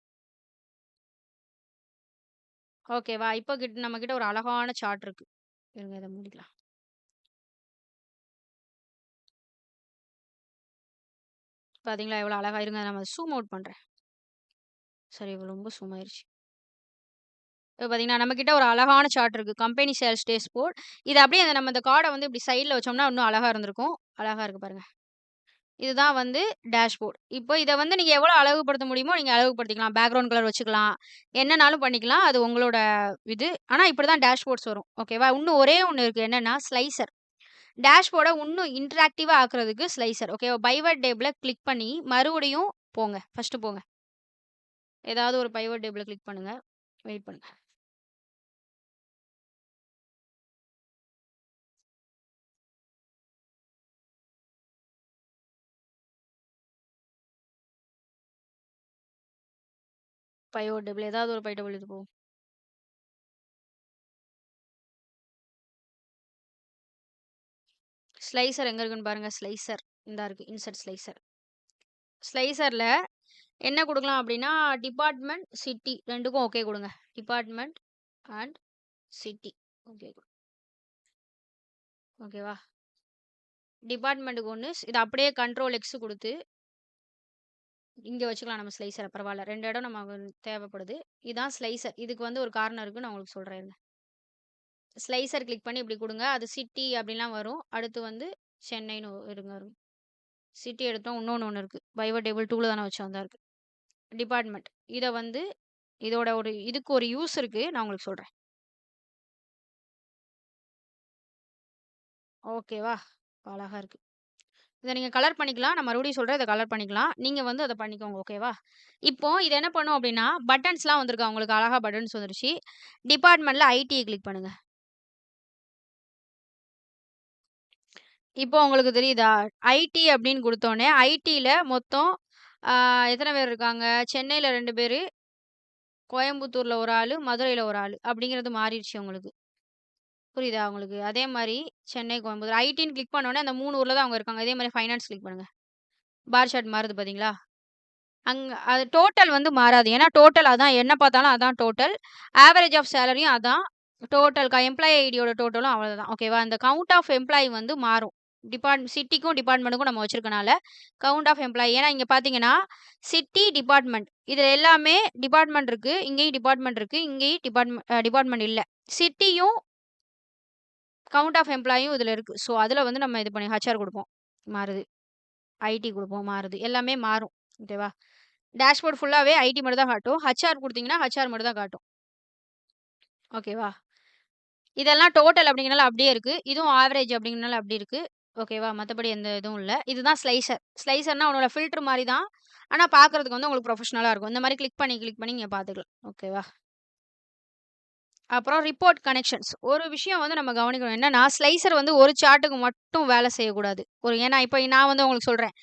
ஓகேவா? இப்போ நம்மகிட்ட ஒரு அழகான சார்ட் இருக்கு. இருங்க இத மூடிக்கலாம். பார்த்தீங்களா எவ்வளோ அழகா இருங்க நம்ம ஜூம் அவுட் பண்றேன். சரி ரொம்ப ஜூம் ஆயிருச்சு. இப்ப பார்த்தீங்கன்னா, நம்மகிட்ட ஒரு அழகான சார்ட் இருக்கு. Company sales dashboard. இத அப்படியே நம்ம இந்த கார்ட வந்து இப்படி சைடுல வச்சோம்னா, இன்னும் அழகா இருந்திருக்கும். அழகா இருக்கு பாருங்க. இதுதான் வந்து டேஷ்போர்ட். இப்போ இத வந்து நீங்க எவ்வளோ அழகுபடுத்த முடியுமோ, நீங்க அழகுபடுத்திக்கலாம். பேக்கிரவுண்ட் கலர் வச்சுக்கலாம். என்னனாலும் பண்ணிக்கலாம். அது உங்களோட இது. ஆனா இப்படிதான் டேஷ்போர்ட்ஸ் வரும். ஓகேவா? இன்னும் ஒரே ஒண்ணு இருக்கு. என்னன்னா ஸ்லைசர். டேஷ்போர்ட இன்னும் இன்டராக்டிவா ஆக்குறதுக்கு ஸ்லைசர். ஓகேவா? பைவட் டேபிள கிளிக் பண்ணி மறுபடியும் போங்க. ஃபர்ஸ்ட் போங்க. ஏதாவது ஒரு பைவட் டேபிள கிளிக் பண்ணுங்க. வெயிட் பண்ணுங்க. பைவட் டேபிள் ஏதாவது ஒரு பைவட் டேபிள் இது போகும். ஸ்லைசர் எங்க இருக்குன்னு பாருங்க. ஸ்லைசர் இந்தா இருக்கு. Insert slicer. ஸ்லைசர்ல என்ன குடுக்கலாம் அப்டின்னா, டிபார்ட்மெண்ட், சிட்டி 2க்கும் ஓகே குடுங்க. Department and city. ஓகே. ஓகேவா? டிபார்ட்மெண்ட்க்கு 1 இத அப்படியே கண்ட்ரோல் எக்ஸ் குடுத்து, இங்க வச்சுக்கலாம் நம்ம ஸ்லைசர பரவால்ல. 2 இடம் நமக்கு தேவைப்படுது. இதான் ஸ்லைசர். இதுக்கு வந்து ஒரு காரணம் இருக்கு. நான் உங்களுக்கு சொல்றேன் இருங்க. ஸ்லைசர் கிளிக் பண்ணி இப்படி குடுங்க. அது சிட்டி அப்படிலாம் வரும். அடுத்து வந்து சென்னைன்னு இருங்க. சிட்டி எடுத்தோம். இன்னொன்னு இருக்கு. பைவர் டேபிள் 2ல தானே வச்சோம். அதான் இருக்கு. டிபார்ட்மெண்ட். இத வந்து இதோட இதுக்கு ஒரு யூஸ் இருக்கு. நான் உங்களுக்கு சொல்றேன். ஓகேவா? அழகா இருக்கு. இத நீங்க கலர் பண்ணிக்கலாம். நான் மறுபடியும் சொல்றேன். இத கலர் பண்ணிக்கலாம். நீங்க வந்து அத பண்ணிக்கோங்க. ஓகேவா? இப்போ இது என்ன பண்ணும் அப்டின்னா, பட்டன்ஸ்லாம் வந்திருக்கு. உங்களுக்கு அழகா பட்டன்ஸ் வந்துருச்சு. டிபார்ட்மெண்ட்ல ஐடிய கிளிக் பண்ணுங்க. இப்போ உங்களுக்கு தெரியுதா? ஐடி அப்டின்னு குடுத்தோனே, ஐடில மொத்தம் ஆ எத்தன பேர் இருக்காங்க? சென்னையில 2 பேரு, கோயம்புத்தூர்ல 1 ஆளு, மதுரையில 1 ஆளு அப்டிங்கிறது மாறிருச்சு உங்களுக்கு. புரியுதா உங்களுக்கு? அதே மாரி சென்னை, கோயம்புத்தூர் ஐடின்னு கிளிக் பண்ணோனே, அந்த 3 ஊர்ல தான் அவங்க இருக்காங்க. அதே மாரி ஃபைனான்ஸ் கிளிக் பண்ணுங்க. பார் சார்ட் மாறுது பார்த்தீங்களா? அது டோட்டல் வந்து மாறாது. ஏன்னா டோட்டல் அதான் என்ன பார்த்தாலும் அதான் டோட்டல். ஆவரேஜ் ஆஃப் சேலரியும் அதான். டோட்டல் எம்ப்ளாயி ஐடியோட டோட்டலும் அவ்வளவுதான். ஓகேவா? இந்த கவுண்ட் ஆஃப் எம்ப்ளாயி வந்து மாறும். சிட்டிக்கும் டிபார்ட்மென்ட்க்கும் நம்ம வச்சிருக்கனால, கவுண்ட் ஆஃப் எம்ப்ளாயி ஏன்னா இங்க பார்த்தீங்கன்னா, சிட்டி, டிபார்ட்மெண்ட் இதுல எல்லாமே டிபார்ட்மெண்ட் இருக்கு. இங்கேயும் டிபார்ட்மெண்ட் இருக்கு. இங்கேயும் டிபார்ட்மெண்ட் இல்ல. சிட்டியும் கவுண்ட் ஆஃப் எம்ப்ளாயியும் இதுல இருக்கு. ஸோ, அதுல வந்து நம்ம இது பண்ணி ஹெச்ஆர் குடுப்போம். மாறுது. ஐடி குடுப்போம். மாறுது. எல்லாமே மாறும். ஓகேவா? டேஷ்போர்ட் ஃபுல்லாவே ஐடி மட்டும் தான் காட்டும். ஹெச்ஆர் குடுத்தீங்கன்னா, ஹெச்ஆர் மட்டும் தான் காட்டும். ஓகேவா? இதெல்லாம் டோட்டல் அப்படிங்கிறனால அப்படியே இருக்கு. இதுவும் ஆவரேஜ் அப்படிங்கிறனால அப்படி இருக்கு. ஓகேவா? மத்தபடி எந்த இதுவும் இல்ல. இதுதான் ஸ்லைசர். ஸ்லைசர்னா உன்னோட ஃபில்டர் மாரி தான். ஆனா பார்க்கறதுக்கு வந்து உங்களுக்கு ப்ரொஃபஷனலா இருக்கும். இந்த மாரி கிளிக் பண்ணி நீங்க பார்த்துக்கலாம். ஓகேவா? அப்புறம் ரிப்போர்ட் கனெக்ஷன்ஸ். ஒரு விஷயம் வந்து நம்ம கவனிக்கணும். என்னன்னா, ஸ்லைசர் வந்து ஒரு சார்ட்டுக்கு மட்டும் வேலை செய்யக்கூடாது. ஏன்னா இப்ப நான் வந்து உங்களுக்கு சொல்றேன்.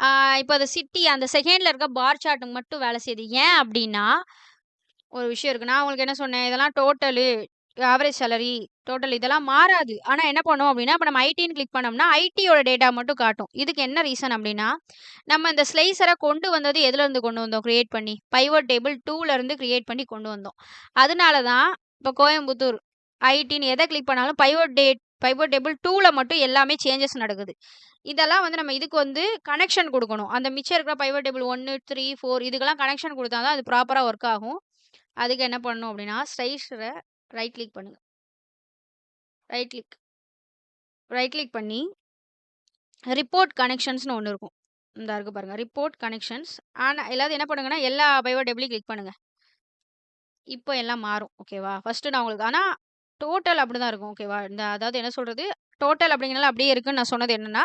ஆ இப்ப அது சிட்டி அந்த செகண்ட்ல இருக்க பார் சார்ட்டுக்கு மட்டும் வேலை செய்யுது. ஏன் அப்டின்னா, ஒரு விஷயம் இருக்கு. நான் உங்களுக்கு என்ன சொன்னேன்? இதெல்லாம் டோட்டலு, ஆவரேஜ் சேலரி, டோட்டல் இதெல்லாம் மாறாது. ஆனா என்ன பண்ணும் அப்டின்னா, இப்ப நம்ம ஐடின்னு கிளிக் பண்ணோம்னா, ஐடியோட டேட்டா மட்டும் காட்டும். இதுக்கு என்ன ரீசன் அப்டின்னா, நம்ம இந்த ஸ்லைசர கொண்டு வந்தது எதுலருந்து கொண்டு வந்தோம் கிரியேட் பண்ணி? பைவோட் டேபிள் 2ல இருந்து கிரியேட் பண்ணி கொண்டு வந்தோம். அதனால தான் இப்ப கோயம்புத்தூர் ஐடின்னு எத கிளிக் பண்ணாலும் பைவோட் டேபிள் 2ல மட்டும் எல்லாமே சேஞ்சஸ் நடக்குது. இதெல்லாம் வந்து நம்ம இதுக்கு வந்து கனெக்ஷன் குடுக்கணும். அந்த மிச்சம் இருக்கிற பைவோட் டேபிள் 1, 3, 4 இதுக்கெல்லாம் கனெக்ஷன் குடுத்தா தான் அது ப்ராப்பரா ஒர்க் ஆகும். அதுக்கு என்ன பண்ணணும் அப்டின்னா, ஸ்லைசர ரைட் கிளிக் பண்ணுங்க. ரைட் கிளிக் ரைட் கிளிக் பண்ணி ரிப்போர்ட் கனெக்ஷன்ஸ்னு ஒண்ணு இருக்கும். இந்தா இருக்கு பாருங்க. Report connections. ஆனா எல்லாரும் என்ன பண்ணுங்கன்னா, எல்லா பைவோட் டேபிளையும் கிளிக் பண்ணுங்க. இப்போ எல்லாம் மாறும். ஓகேவா? ஃபர்ஸ்ட்டு நான் உங்களுக்கு ஆனா டோட்டல் அப்படிதான் இருக்கும். ஓகேவா? அதாவது என்ன சொல்றது? டோட்டல் அப்படிங்கிறனால அப்படியே இருக்குன்னு நான் சொன்னது என்னன்னா,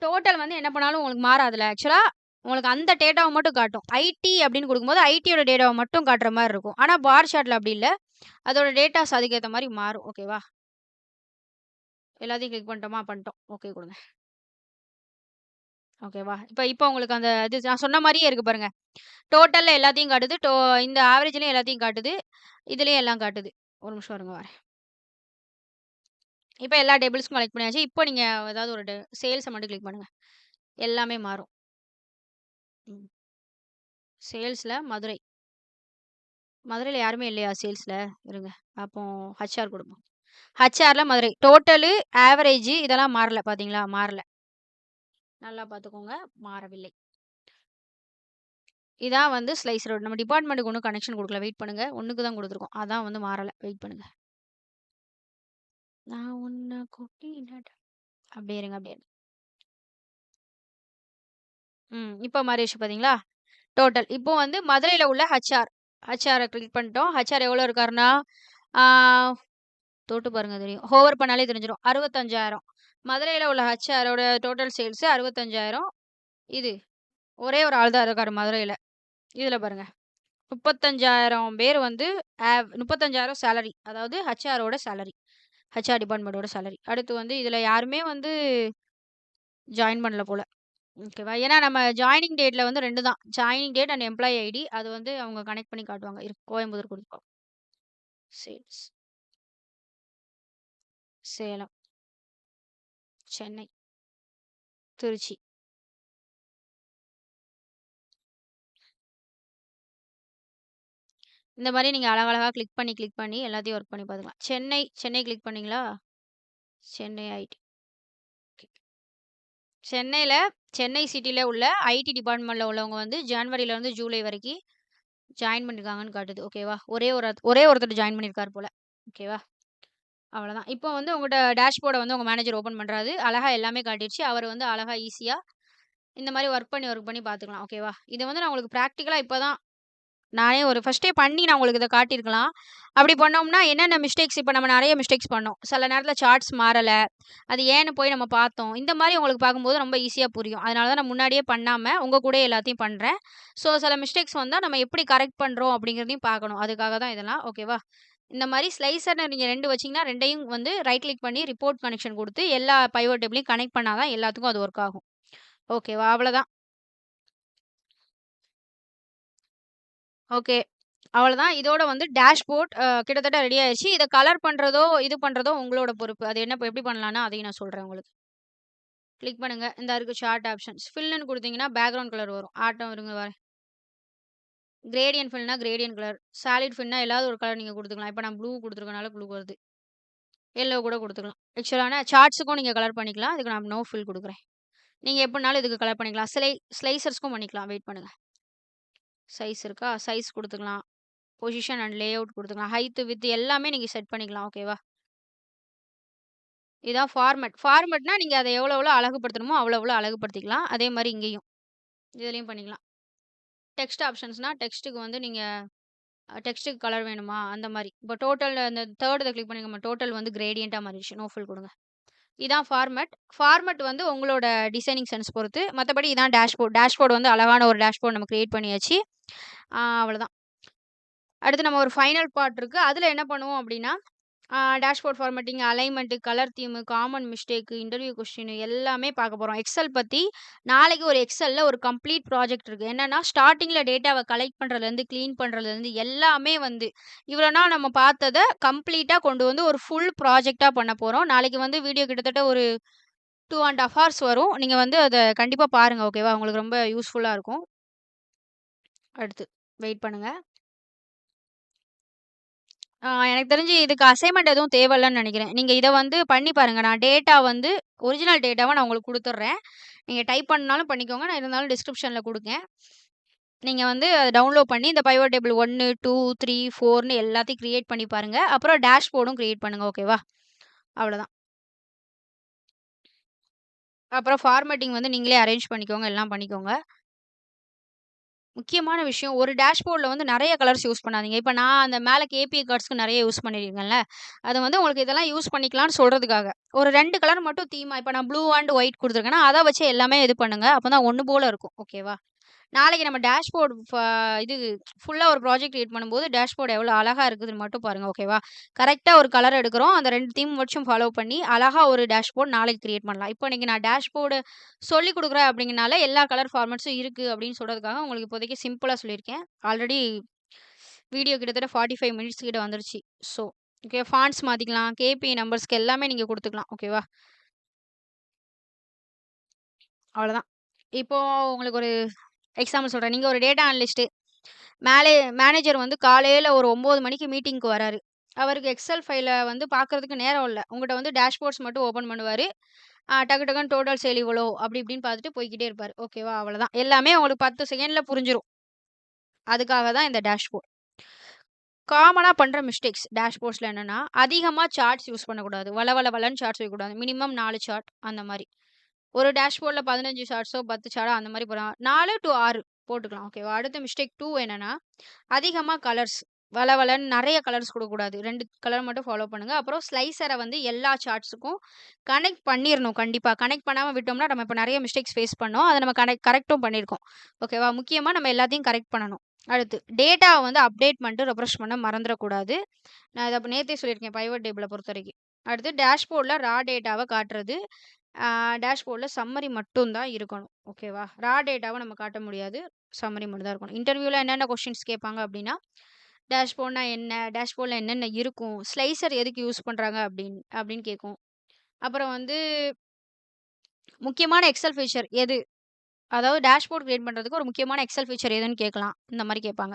டோட்டல் வந்து என்ன பண்ணாலும் உங்களுக்கு மாறாதுல்ல. ஆக்சுவலா உங்களுக்கு அந்த டேட்டாவ மட்டும் காட்டும். ஐடி அப்படின்னு குடுக்கும்போது, ஐடியோட டேட்டாவ மட்டும் காட்டுற மாரி இருக்கும். ஆனா பார் சார்ட்ல அப்படி இல்ல. அதோட டேட்டாஸ் அதுக்கேத்த மாரி மாறும். ஓகேவா? எல்லாத்தையும் கிளிக் பண்ணிட்டோமா? பண்ணிட்டோம். ஓகே குடுங்க. ஓகேவா? இப்ப உங்களுக்கு அந்த இது நான் சொன்ன மாரியே இருக்கு பாருங்க. டோட்டல்ல எல்லாத்தையும் காட்டுது. இந்த ஆவரேஜ்லயும் எல்லாத்தையும் காட்டுது. இதுலயும் எல்லாம் காட்டுது. ஒரு நிமிஷம் இருங்க வரேன். இப்ப எல்லா டேபிள்ஸும் கலெக்ட் பண்ணியாச்சு. இப்போ நீங்க ஏதாவது ஒரு சேல்ஸ மட்டும் கிளிக் பண்ணுங்க. எல்லாமே மாறும். ம். சேல்ஸ்ல மதுரை. மதுரையில யாருமே இல்லையா சேல்ஸ்ல? இருங்க. அப்போ ஹெச்ஆர் குடுப்போம். ஹெச்ஆர்ல மதுரை. டோட்டலு, ஆவரேஜ் இதெல்லாம் மாறல பார்த்தீங்களா? மாறல. நல்லா பார்த்துக்கோங்க. மாறவில்லை. இதான் வந்து ஸ்லைஸ் ரோட். நம்ம டிபார்ட்மென்ட்க்கு ஒண்ணும் கனெக்ஷன் குடுக்கல. வெயிட் பண்ணுங்க. 1க்கு தான் குடுத்துருக்கோம். அதான் வந்து மாறல. வெயிட் பண்ணுங்க. நான் உன்ன கொட்டினடா அப்படியே இருங்க. அப்படியே இருங்க. இப்ப மாறிருச்சு பார்த்தீங்களா? டோட்டல். இப்போ வந்து மதுரையில உள்ள ஹெச்ஆர். ஹெச்ஆர கிளிக் பண்ணிட்டோம். ஹெச்ஆர் எவ்வளோ இருக்காருன்னா, ஆ தொட்டு பாருங்க தெரியும். ஹோவர் பண்ணாலே தெரிஞ்சிரும். 65,000. மதுரையில உள்ள ஹெச்ஆரோட டோட்டல் சேல்ஸ் 65,000. இது ஒரே ஒரு ஆள் தான் இருக்காரு மதுரையில. இதுல பாருங்க. 35,000 பேர் வந்து 35,000 சேலரி. அதாவது ஹெச்ஆரோட சேலரி. ஹெச்ஆர் டிபார்ட்மெண்டோட சேலரி. அடுத்து வந்து இதுல யாருமே வந்து ஜாயின் பண்ணல போல. ஓகேவா? ஏன்னா நம்ம ஜாயினிங் டேட்ல வந்து 2 தான். Joining date and employee ID. அது வந்து அவங்க கனெக்ட் பண்ணி காட்டுவாங்க. கோயம்புத்தூர் குடுத்துருக்கோம். சேல்ஸ். சேலம், சென்னை, திருச்சி. இந்த மாரி நீங்க அழகழகா கிளிக் பண்ணி எல்லாத்தையும் ஒர்க் பண்ணி பார்த்துக்கலாம். சென்னை கிளிக் பண்ணீங்களா? சென்னை ஐடி. சென்னையில சென்னை சிட்டில உள்ள ஐடி டிபார்ட்மெண்ட்ல உள்ளவங்க வந்து ஜனவரிலருந்து ஜூலை வரைக்கும் ஜாயின் பண்ணியிருக்காங்கன்னு காட்டுது. ஓகேவா? ஒரே ஒருத்தர் ஜாயின் பண்ணியிருக்காரு போல. ஓகேவா? அவ்வளோதான். இப்போ வந்து உங்கள்ட்ட டேஷ்போர்ட வந்து உங்க மேனேஜர் ஓப்பன் பண்றாரு. அழகா எல்லாமே காட்டிருச்சு. அவர் வந்து அழகா ஈஸியா இந்த மாரி ஒர்க் பண்ணி பார்த்துக்கலாம். ஓகேவா? இத வந்து நான் உங்களுக்கு பிராக்டிகலா இப்ப தான் நானே ஒரு ஃபர்ஸ்ட்டே பண்ணி நான் உங்களுக்கு இத காட்டியிருக்கலாம். அப்படி பண்ணோம்னா என்னென்ன மிஸ்டேக்ஸ் இப்ப நம்ம நெறைய மிஸ்டேக்ஸ் பண்ணோம். சில நேரத்தில சார்ட்ஸ் மாறல. அது ஏன்னு போய் நம்ம பார்த்தோம். இந்த மாரி உங்களுக்கு பார்க்கும்போது ரொம்ப ஈஸியா புரியும். அதனால தான் நான் முன்னாடியே பண்ணாம, உங்க கூடயே எல்லாத்தையும் பண்றேன். ஸோ சில மிஸ்டேக்ஸ் வந்தா நம்ம எப்படி கரெக்ட் பண்றோம் அப்படிங்கிறதையும் பார்க்கணும். அதுக்காக தான் இதெல்லாம். ஓகேவா? இந்த மாரி ஸ்லைசர்ன்னு நீங்க 2 வச்சீங்கன்னா 2யும் வந்து ரைட் கிளிக் பண்ணி ரிப்போர்ட் கனெக்ஷன் குடுத்து எல்லா பைவோட் டேபிளையும் கனெக்ட் பண்ணா தான் எல்லாத்துக்கும் அது ஒர்க் ஆகும். ஓகேவா? அவ்வளதான். ஓகே. அவ்வளதான். இதோட வந்து டேஷ்போர்ட் கிட்டத்தட்ட ரெடி ஆயிருச்சு. இத கலர் பண்றதோ, இது பண்றதோ உங்களோட பொறுப்பு. அது என்ன எப்படி பண்ணலாம்னா, அதையும் நான் சொல்றேன் உங்களுக்கு. கிளிக் பண்ணுங்க. இந்தா இருக்கு சார்ட் ஆப்ஷன்ஸ். ஃபில்லுன்னு குடுத்தீங்கன்னா, பேக்கிரவுண்ட் கலர் வரும். ஆட்டம் இருங்க வரேன். கிரேடியன்ட் ஃபில்னா கிரேடியன்ட் கலர். சாலிட் ஃபில்னா ஏதாவது ஒரு கலர் நீங்க குடுத்துக்கலாம். இப்ப நான் ப்ளூ குடுத்துருக்கனால ப்ளூ வருது. எல்லோ கூட குடுத்துக்கலாம். ஆக்சுவலான சார்ட்ஸுக்கும் நீங்க கலர் பண்ணிக்கலாம். இதுக்கு நான் நோ ஃபில் குடுக்குறேன். நீங்க எப்படினாலும் இதுக்கு கலர் பண்ணிக்கலாம். ஸ்லைசர்ஸ்க்கும் பண்ணிக்கலாம். வெயிட் பண்ணுங்க. சைஸ் இருக்கா? சைஸ் குடுத்துக்கலாம். பொசிஷன் அண்ட் லேஅவுட் குடுத்துக்கலாம். ஹைட், விட்த் எல்லாமே நீங்க செட் பண்ணிக்கலாம். ஓகேவா? இதான் ஃபார்மேட். ஃபார்மேட்னா நீங்க அத எவ்வளோ எவ்வளோ அழகுபடுத்தணுமோ, அவ்வளோ எவ்வளோ அழகுபடுத்திக்கலாம். அதே மாரி இங்கேயும். இதுலயும் பண்ணிக்கலாம். டெக்ஸ்ட் ஆப்ஷன்ஸ்னா டெக்ஸ்ட்டுக்கு வந்து நீங்க டெக்ஸ்ட்டுக்கு கலர் வேணுமா? அந்த மாரி. இப்போ டோட்டல் அந்த 3 இத கிளிக் பண்ணிக்கோங்க. டோட்டல் வந்து கிரேடியன்ட்டா மாறிடுச்சு. நோ ஃபில் குடுங்க. இதான் ஃபார்மேட். ஃபார்மேட் வந்து உங்களோட டிசைனிங் சென்ஸ் பொறுத்து. மத்தபடி இதான் டேஷ்போர்ட். டேஷ்போர்ட் வந்து அழகான ஒரு டேஷ்போர்ட் நம்ம கிரியேட் பண்ணியாச்சு. அவ்வளதான். அடுத்து நம்ம ஒரு ஃபைனல் பார்ட் இருக்கு. அதுல என்ன பண்ணுவோம் அப்டின்னா, dashboard formatting, alignment, colour theme, common mistake, interview question எல்லாமே பார்க்க போறோம். எக்ஸெல் பத்தி நாளைக்கு ஒரு எக்ஸெல்ல ஒரு கம்ப்ளீட் ப்ராஜெக்ட் இருக்கு. என்னன்னா, ஸ்டார்ட்டிங்ல டேட்டாவ கலெக்ட் பண்றதுலருந்து, கிளீன் பண்றதுலருந்து எல்லாமே வந்து இவ்வளோ நாள் நம்ம பார்த்தத கம்ப்ளீட்டா கொண்டு வந்து ஒரு ஃபுல் ப்ராஜெக்ட்டா பண்ண போறோம். நாளைக்கு வந்து வீடியோ கிட்டத்தட்ட ஒரு 2 1/2 ஹார்ஸ் வரும். நீங்க வந்து அத கண்டிப்பா பாருங்க. ஓகேவா? உங்களுக்கு ரொம்ப யூஸ்ஃபுல்லா இருக்கும். அடுத்து வெயிட் பண்ணுங்க. எனக்கு தெரிஞ்சு இதுக்கு அசைன்மென்ட் எதுவும் தேவையில்லன்னு நெனைக்கிறேன். நீங்க இத வந்து பண்ணி பாருங்க. நான் டேட்டா வந்து ஒரிஜினல் டேட்டாவ நான் உங்களுக்கு குடுத்துர்றேன். நீங்க டைப் பண்ணாலும் பண்ணிக்கோங்க. நான் இருந்தாலும் டிஸ்கிரிப்ஷன்ல குடுக்கேன். நீங்க வந்து அத டவுன்லோட் பண்ணி இந்த பைவோட் டேபிள் 1, 2, 3, 4ன்னு எல்லாத்தையும் கிரியேட் பண்ணி பாருங்க. அப்புறம் டேஷ்போர்டும் கிரியேட் பண்ணுங்க. ஓகேவா? அவ்வளதான். அப்புறம் ஃபார்மேட்டிங் வந்து நீங்களே அரேஞ்ச் பண்ணிக்கோங்க. எல்லாம் பண்ணிக்கோங்க. முக்கியமான விஷயம் ஒரு டேஷ்போர்ட்ல வந்து நெறைய கலர்ஸ் யூஸ் பண்ணாதீங்க. இப்ப நான் அந்த மேல கேபிஐ கார்ட்ஸ்க்கு நெறைய யூஸ் பண்ணியிருக்கேன்ல. அது வந்து உங்களுக்கு இதெல்லாம் யூஸ் பண்ணிக்கலான்னு சொல்றதுக்காக. ஒரு 2 கலர் மட்டும் தீமா இப்ப நான் ப்ளூ அண்ட் ஒயிட் குடுத்துருக்கேன்னா, அத வச்சு எல்லாமே இது பண்ணுங்க. அப்பதான் ஒண்ணு போல இருக்கும். ஓகேவா? நாளைக்கு நம்ம டேஷ்போர்ட் இது ஃபுல்லா ஒரு ப்ராஜெக்ட் கிரியேட் பண்ணும்போது, டேஷ்போர்ட் எவ்வளோ அழகா இருக்குதுன்னு மட்டும் பாருங்க. ஓகேவா? கரெக்ட்டா ஒரு கலர் எடுக்குறோம். அந்த 2 தீம் மட்டும் ஃபாலோ பண்ணி, அழகா ஒரு டேஷ்போர்ட் நாளைக்கு கிரியேட் பண்ணலாம். இப்போ இன்னைக்கு நான் டேஷ்போர்டு சொல்லிக் குடுக்குறேன் அப்படிங்கிறனால, எல்லா கலர் ஃபார்மேட்ஸும் இருக்கு அப்படின்னு சொல்றதுக்காக உங்களுக்கு இப்போதைக்கு சிம்பிளா சொல்லியிருக்கேன். ஆல்ரெடி வீடியோ கிட்டத்தட்ட 45 மினிட்ஸ் கிட்ட வந்துருச்சு. ஸோ, ஓகே ஃபாண்ட்ஸ் மாத்திக்கலாம். கேபிஐ நம்பர்ஸ்க்கு எல்லாமே நீங்க குடுத்துக்கலாம். ஓகேவா? அவ்வளோதான். இப்போ உங்களுக்கு ஒரு எக்ஸாம்பிள் சொல்றேன். நீங்க ஒரு டேட்டா அனலிஸ்ட் மேலே மேனேஜர் வந்து காலையில ஒரு 9 மணிக்கு மீட்டிங்க்கு வராரு. அவருக்கு எக்ஸெல் ஃபைல வந்து பார்க்கறதுக்கு நேரம் இல்ல. உங்கட்ட வந்து டேஷ்போர்ட்ஸ் மட்டும் ஓப்பன் பண்ணுவாரு. டக்கு டக்குன்னு டோட்டல் சேல் இவ்வளோ அப்படி இப்படின்னு பார்த்துட்டு போய்க்கிட்டே இருப்பாரு. ஓகேவா? அவ்வளதான். எல்லாமே உங்களுக்கு 10 செகண்ட்ல புரிஞ்சிரும். அதுக்காக தான் இந்த டேஷ்போர்ட். காமனா பண்ற மிஸ்டேக்ஸ் டேஷ்போர்ட்ஸ்ல என்னன்னா, அதிகமா சார்ட்ஸ் யூஸ் பண்ணக்கூடாது. வளவளன்னு சார்ட்ஸ் வைக்கக்கூடாது. மினிமம் 4 சார்ட் அந்த மாரி. ஒரு டேஷ்போர்ட்ல 15 சார்ட்ஸோ, 10 சார்ட்டோ அந்த மாரி போடலாம். 4 டூ 6 போட்டுக்கலாம். ஓகேவா? அடுத்த மிஸ்டேக் 2 என்னன்னா, அதிகமா கலர்ஸ் வளவளன்னு நெறைய கலர்ஸ் குடுக்கக்கூடாது. 2 கலர் மட்டும் ஃபாலோ பண்ணுங்க. அப்புறம் ஸ்லைசர வந்து எல்லா சார்ட்ஸுக்கும் கனெக்ட் பண்ணிறணும் கண்டிப்பா. கனெக்ட் பண்ணாம விட்டோம்னா, நம்ம இப்ப நெறைய மிஸ்டேக்ஸ் ஃபேஸ் பண்ணோம். அத நம்ம கரெக்ட்டும் பண்ணியிருக்கோம். ஓகேவா? முக்கியமா நம்ம எல்லாத்தையும் கரெக்ட் பண்ணணும். அடுத்து டேட்டாவ வந்து அப்டேட் பண்ணிட்டு ரெஃப்ரெஷ் பண்ண மறந்துறக்கூடாது. நான் இத அப்ப நேத்தே சொல்லியிருக்கேன் பைவோட் டேபிள பொறுத்தவரைக்கும். அடுத்து டேஷ்போர்ட்ல டேட்டாவ காட்டுறது. டேஷ்போர்ட்ல சம்மரி மட்டும் தான் இருக்கணும். ஓகேவா? டேட்டாவ நம்ம காட்ட முடியாது. சம்மரி மட்டும் தான் இருக்கணும். இன்டர்வியூல என்னென்ன கொஸ்டின்ஸ் கேட்பாங்க அப்டின்னா, டேஷ்போர்ட்னா என்ன? டேஷ்போர்ட்ல என்னென்ன இருக்கும்? ஸ்லைசர் எதுக்கு யூஸ் பண்றாங்க அப்டின்னு கேட்கும். அப்புறம் வந்து முக்கியமான எக்ஸெல் ஃபீச்சர் எது? அதாவது டேஷ்போர்ட் கிரியேட் பண்றதுக்கு ஒரு முக்கியமான எக்ஸெல் ஃபீச்சர் எதுன்னு கேட்கலாம். இந்த மாரி கேட்பாங்க.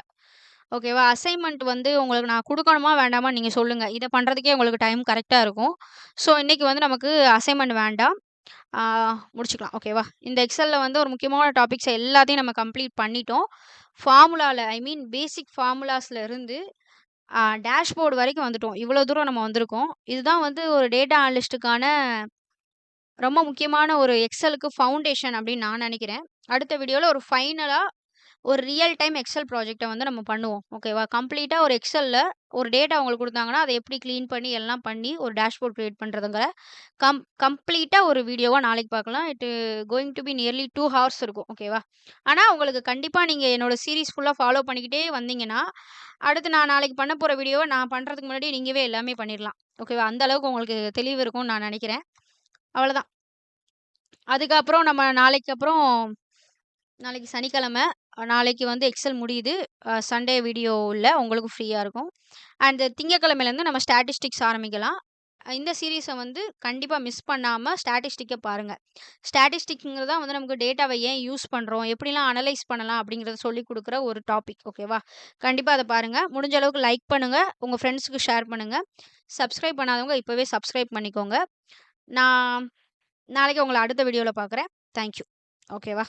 ஓகேவா? அசைன்மென்ட் வந்து உங்களுக்கு நான் குடுக்கணுமா? வேண்டாமான்னு நீங்க சொல்லுங்க. இத பண்றதுக்கே உங்களுக்கு டைம் கரெக்ட்டா இருக்கும். ஸோ, இன்னைக்கு வந்து நமக்கு அசைன்மென்ட் வேண்டாம். ஆ முடிச்சுக்கலாம். ஓகேவா? இந்த எக்ஸெல்ல வந்து ஒரு முக்கியமான டாபிக்ஸ் எல்லாத்தையும் நம்ம கம்ப்ளீட் பண்ணிட்டோம். ஃபார்முலால ஐ மீன் பேசிக் ஃபார்முலாஸ்ல இருந்து டேஷ்போர்ட் வரைக்கும் வந்துட்டோம். இவ்வளோ தூரம் நம்ம வந்திருக்கோம். இதுதான் வந்து ஒரு டேட்டா அனலிஸ்ட்டுக்கான ரொம்ப முக்கியமான ஒரு எக்ஸலுக்கு ஃபவுண்டேஷன் அப்படின்னு நான் நெனைக்கிறேன். அடுத்த வீடியோல ஒரு ஃபைனலா ஒரு ரியல் டைம் எக்ஸல் ப்ராஜெக்ட்ட வந்து நம்ம பண்ணுவோம். ஓகேவா? கம்ப்ளீட்டா ஒரு எக்ஸல்ல ஒரு டேட்டா உங்களுக்கு குடுத்தாங்கன்னா, அத எப்படி கிளீன் பண்ணி எல்லாம் பண்ணி ஒரு டேஷ்போர்ட் கிரியேட் பண்றதுங்கிற கம்ப்ளீட்டா ஒரு வீடியோவா நாளைக்கு பார்க்கலாம். Going to be nearly 2 hours இருக்கும். ஓகேவா? ஆனா உங்களுக்கு கண்டிப்பா நீங்க என்னோட சீரிஸ் ஃபுல்லா ஃபாலோ பண்ணிக்கிட்டே வந்தீங்கன்னா, அடுத்து நான் நாளைக்கு பண்ண போற வீடியோவ நான் பண்றதுக்கு முன்னாடி நீங்கவே எல்லாமே பண்ணிரலாம். ஓகேவா? அந்த அளவுக்கு உங்களுக்கு தெளிவு இருக்கும்னு நான் நெனைக்கிறேன். அவ்வளதான். அதுக்கப்புறம் நம்ம நாளைக்கு சனிக்கிழமை. நாளைக்கு வந்து எக்ஸல் முடியுது. சண்டே வீடியோ இல்ல. உங்களுக்கு ஃப்ரீயா இருக்கும். அண்ட் திங்கட்கிழமையிலேருந்து நம்ம ஸ்டாட்டிஸ்டிக்ஸ் ஆரம்பிக்கலாம். இந்த சீரிஸ வந்து கண்டிப்பா மிஸ் பண்ணாம ஸ்டாட்டிஸ்டிக்க பாருங்க. ஸ்டாட்டிஸ்டிக்ங்கிறது தான் வந்து நமக்கு டேட்டாவ ஏன் யூஸ் பண்றோம்? எப்படிலாம் அனலைஸ் பண்ணலாம்? அப்படிங்கிறத சொல்லிக் குடுக்குற ஒரு டாபிக். ஓகேவா? கண்டிப்பா அத பாருங்க. முடிஞ்ச அளவுக்கு லைக் பண்ணுங்க. உங்க ஃப்ரெண்ட்ஸ்க்கு ஷேர் பண்ணுங்க. சப்ஸ்கிரைப் பண்ணாதவங்க இப்பவே சப்ஸ்கிரைப் பண்ணிக்கோங்க. நான் நாளைக்கு உங்கள அடுத்த வீடியோல பார்க்குறேன். Thank you. ஓகேவா?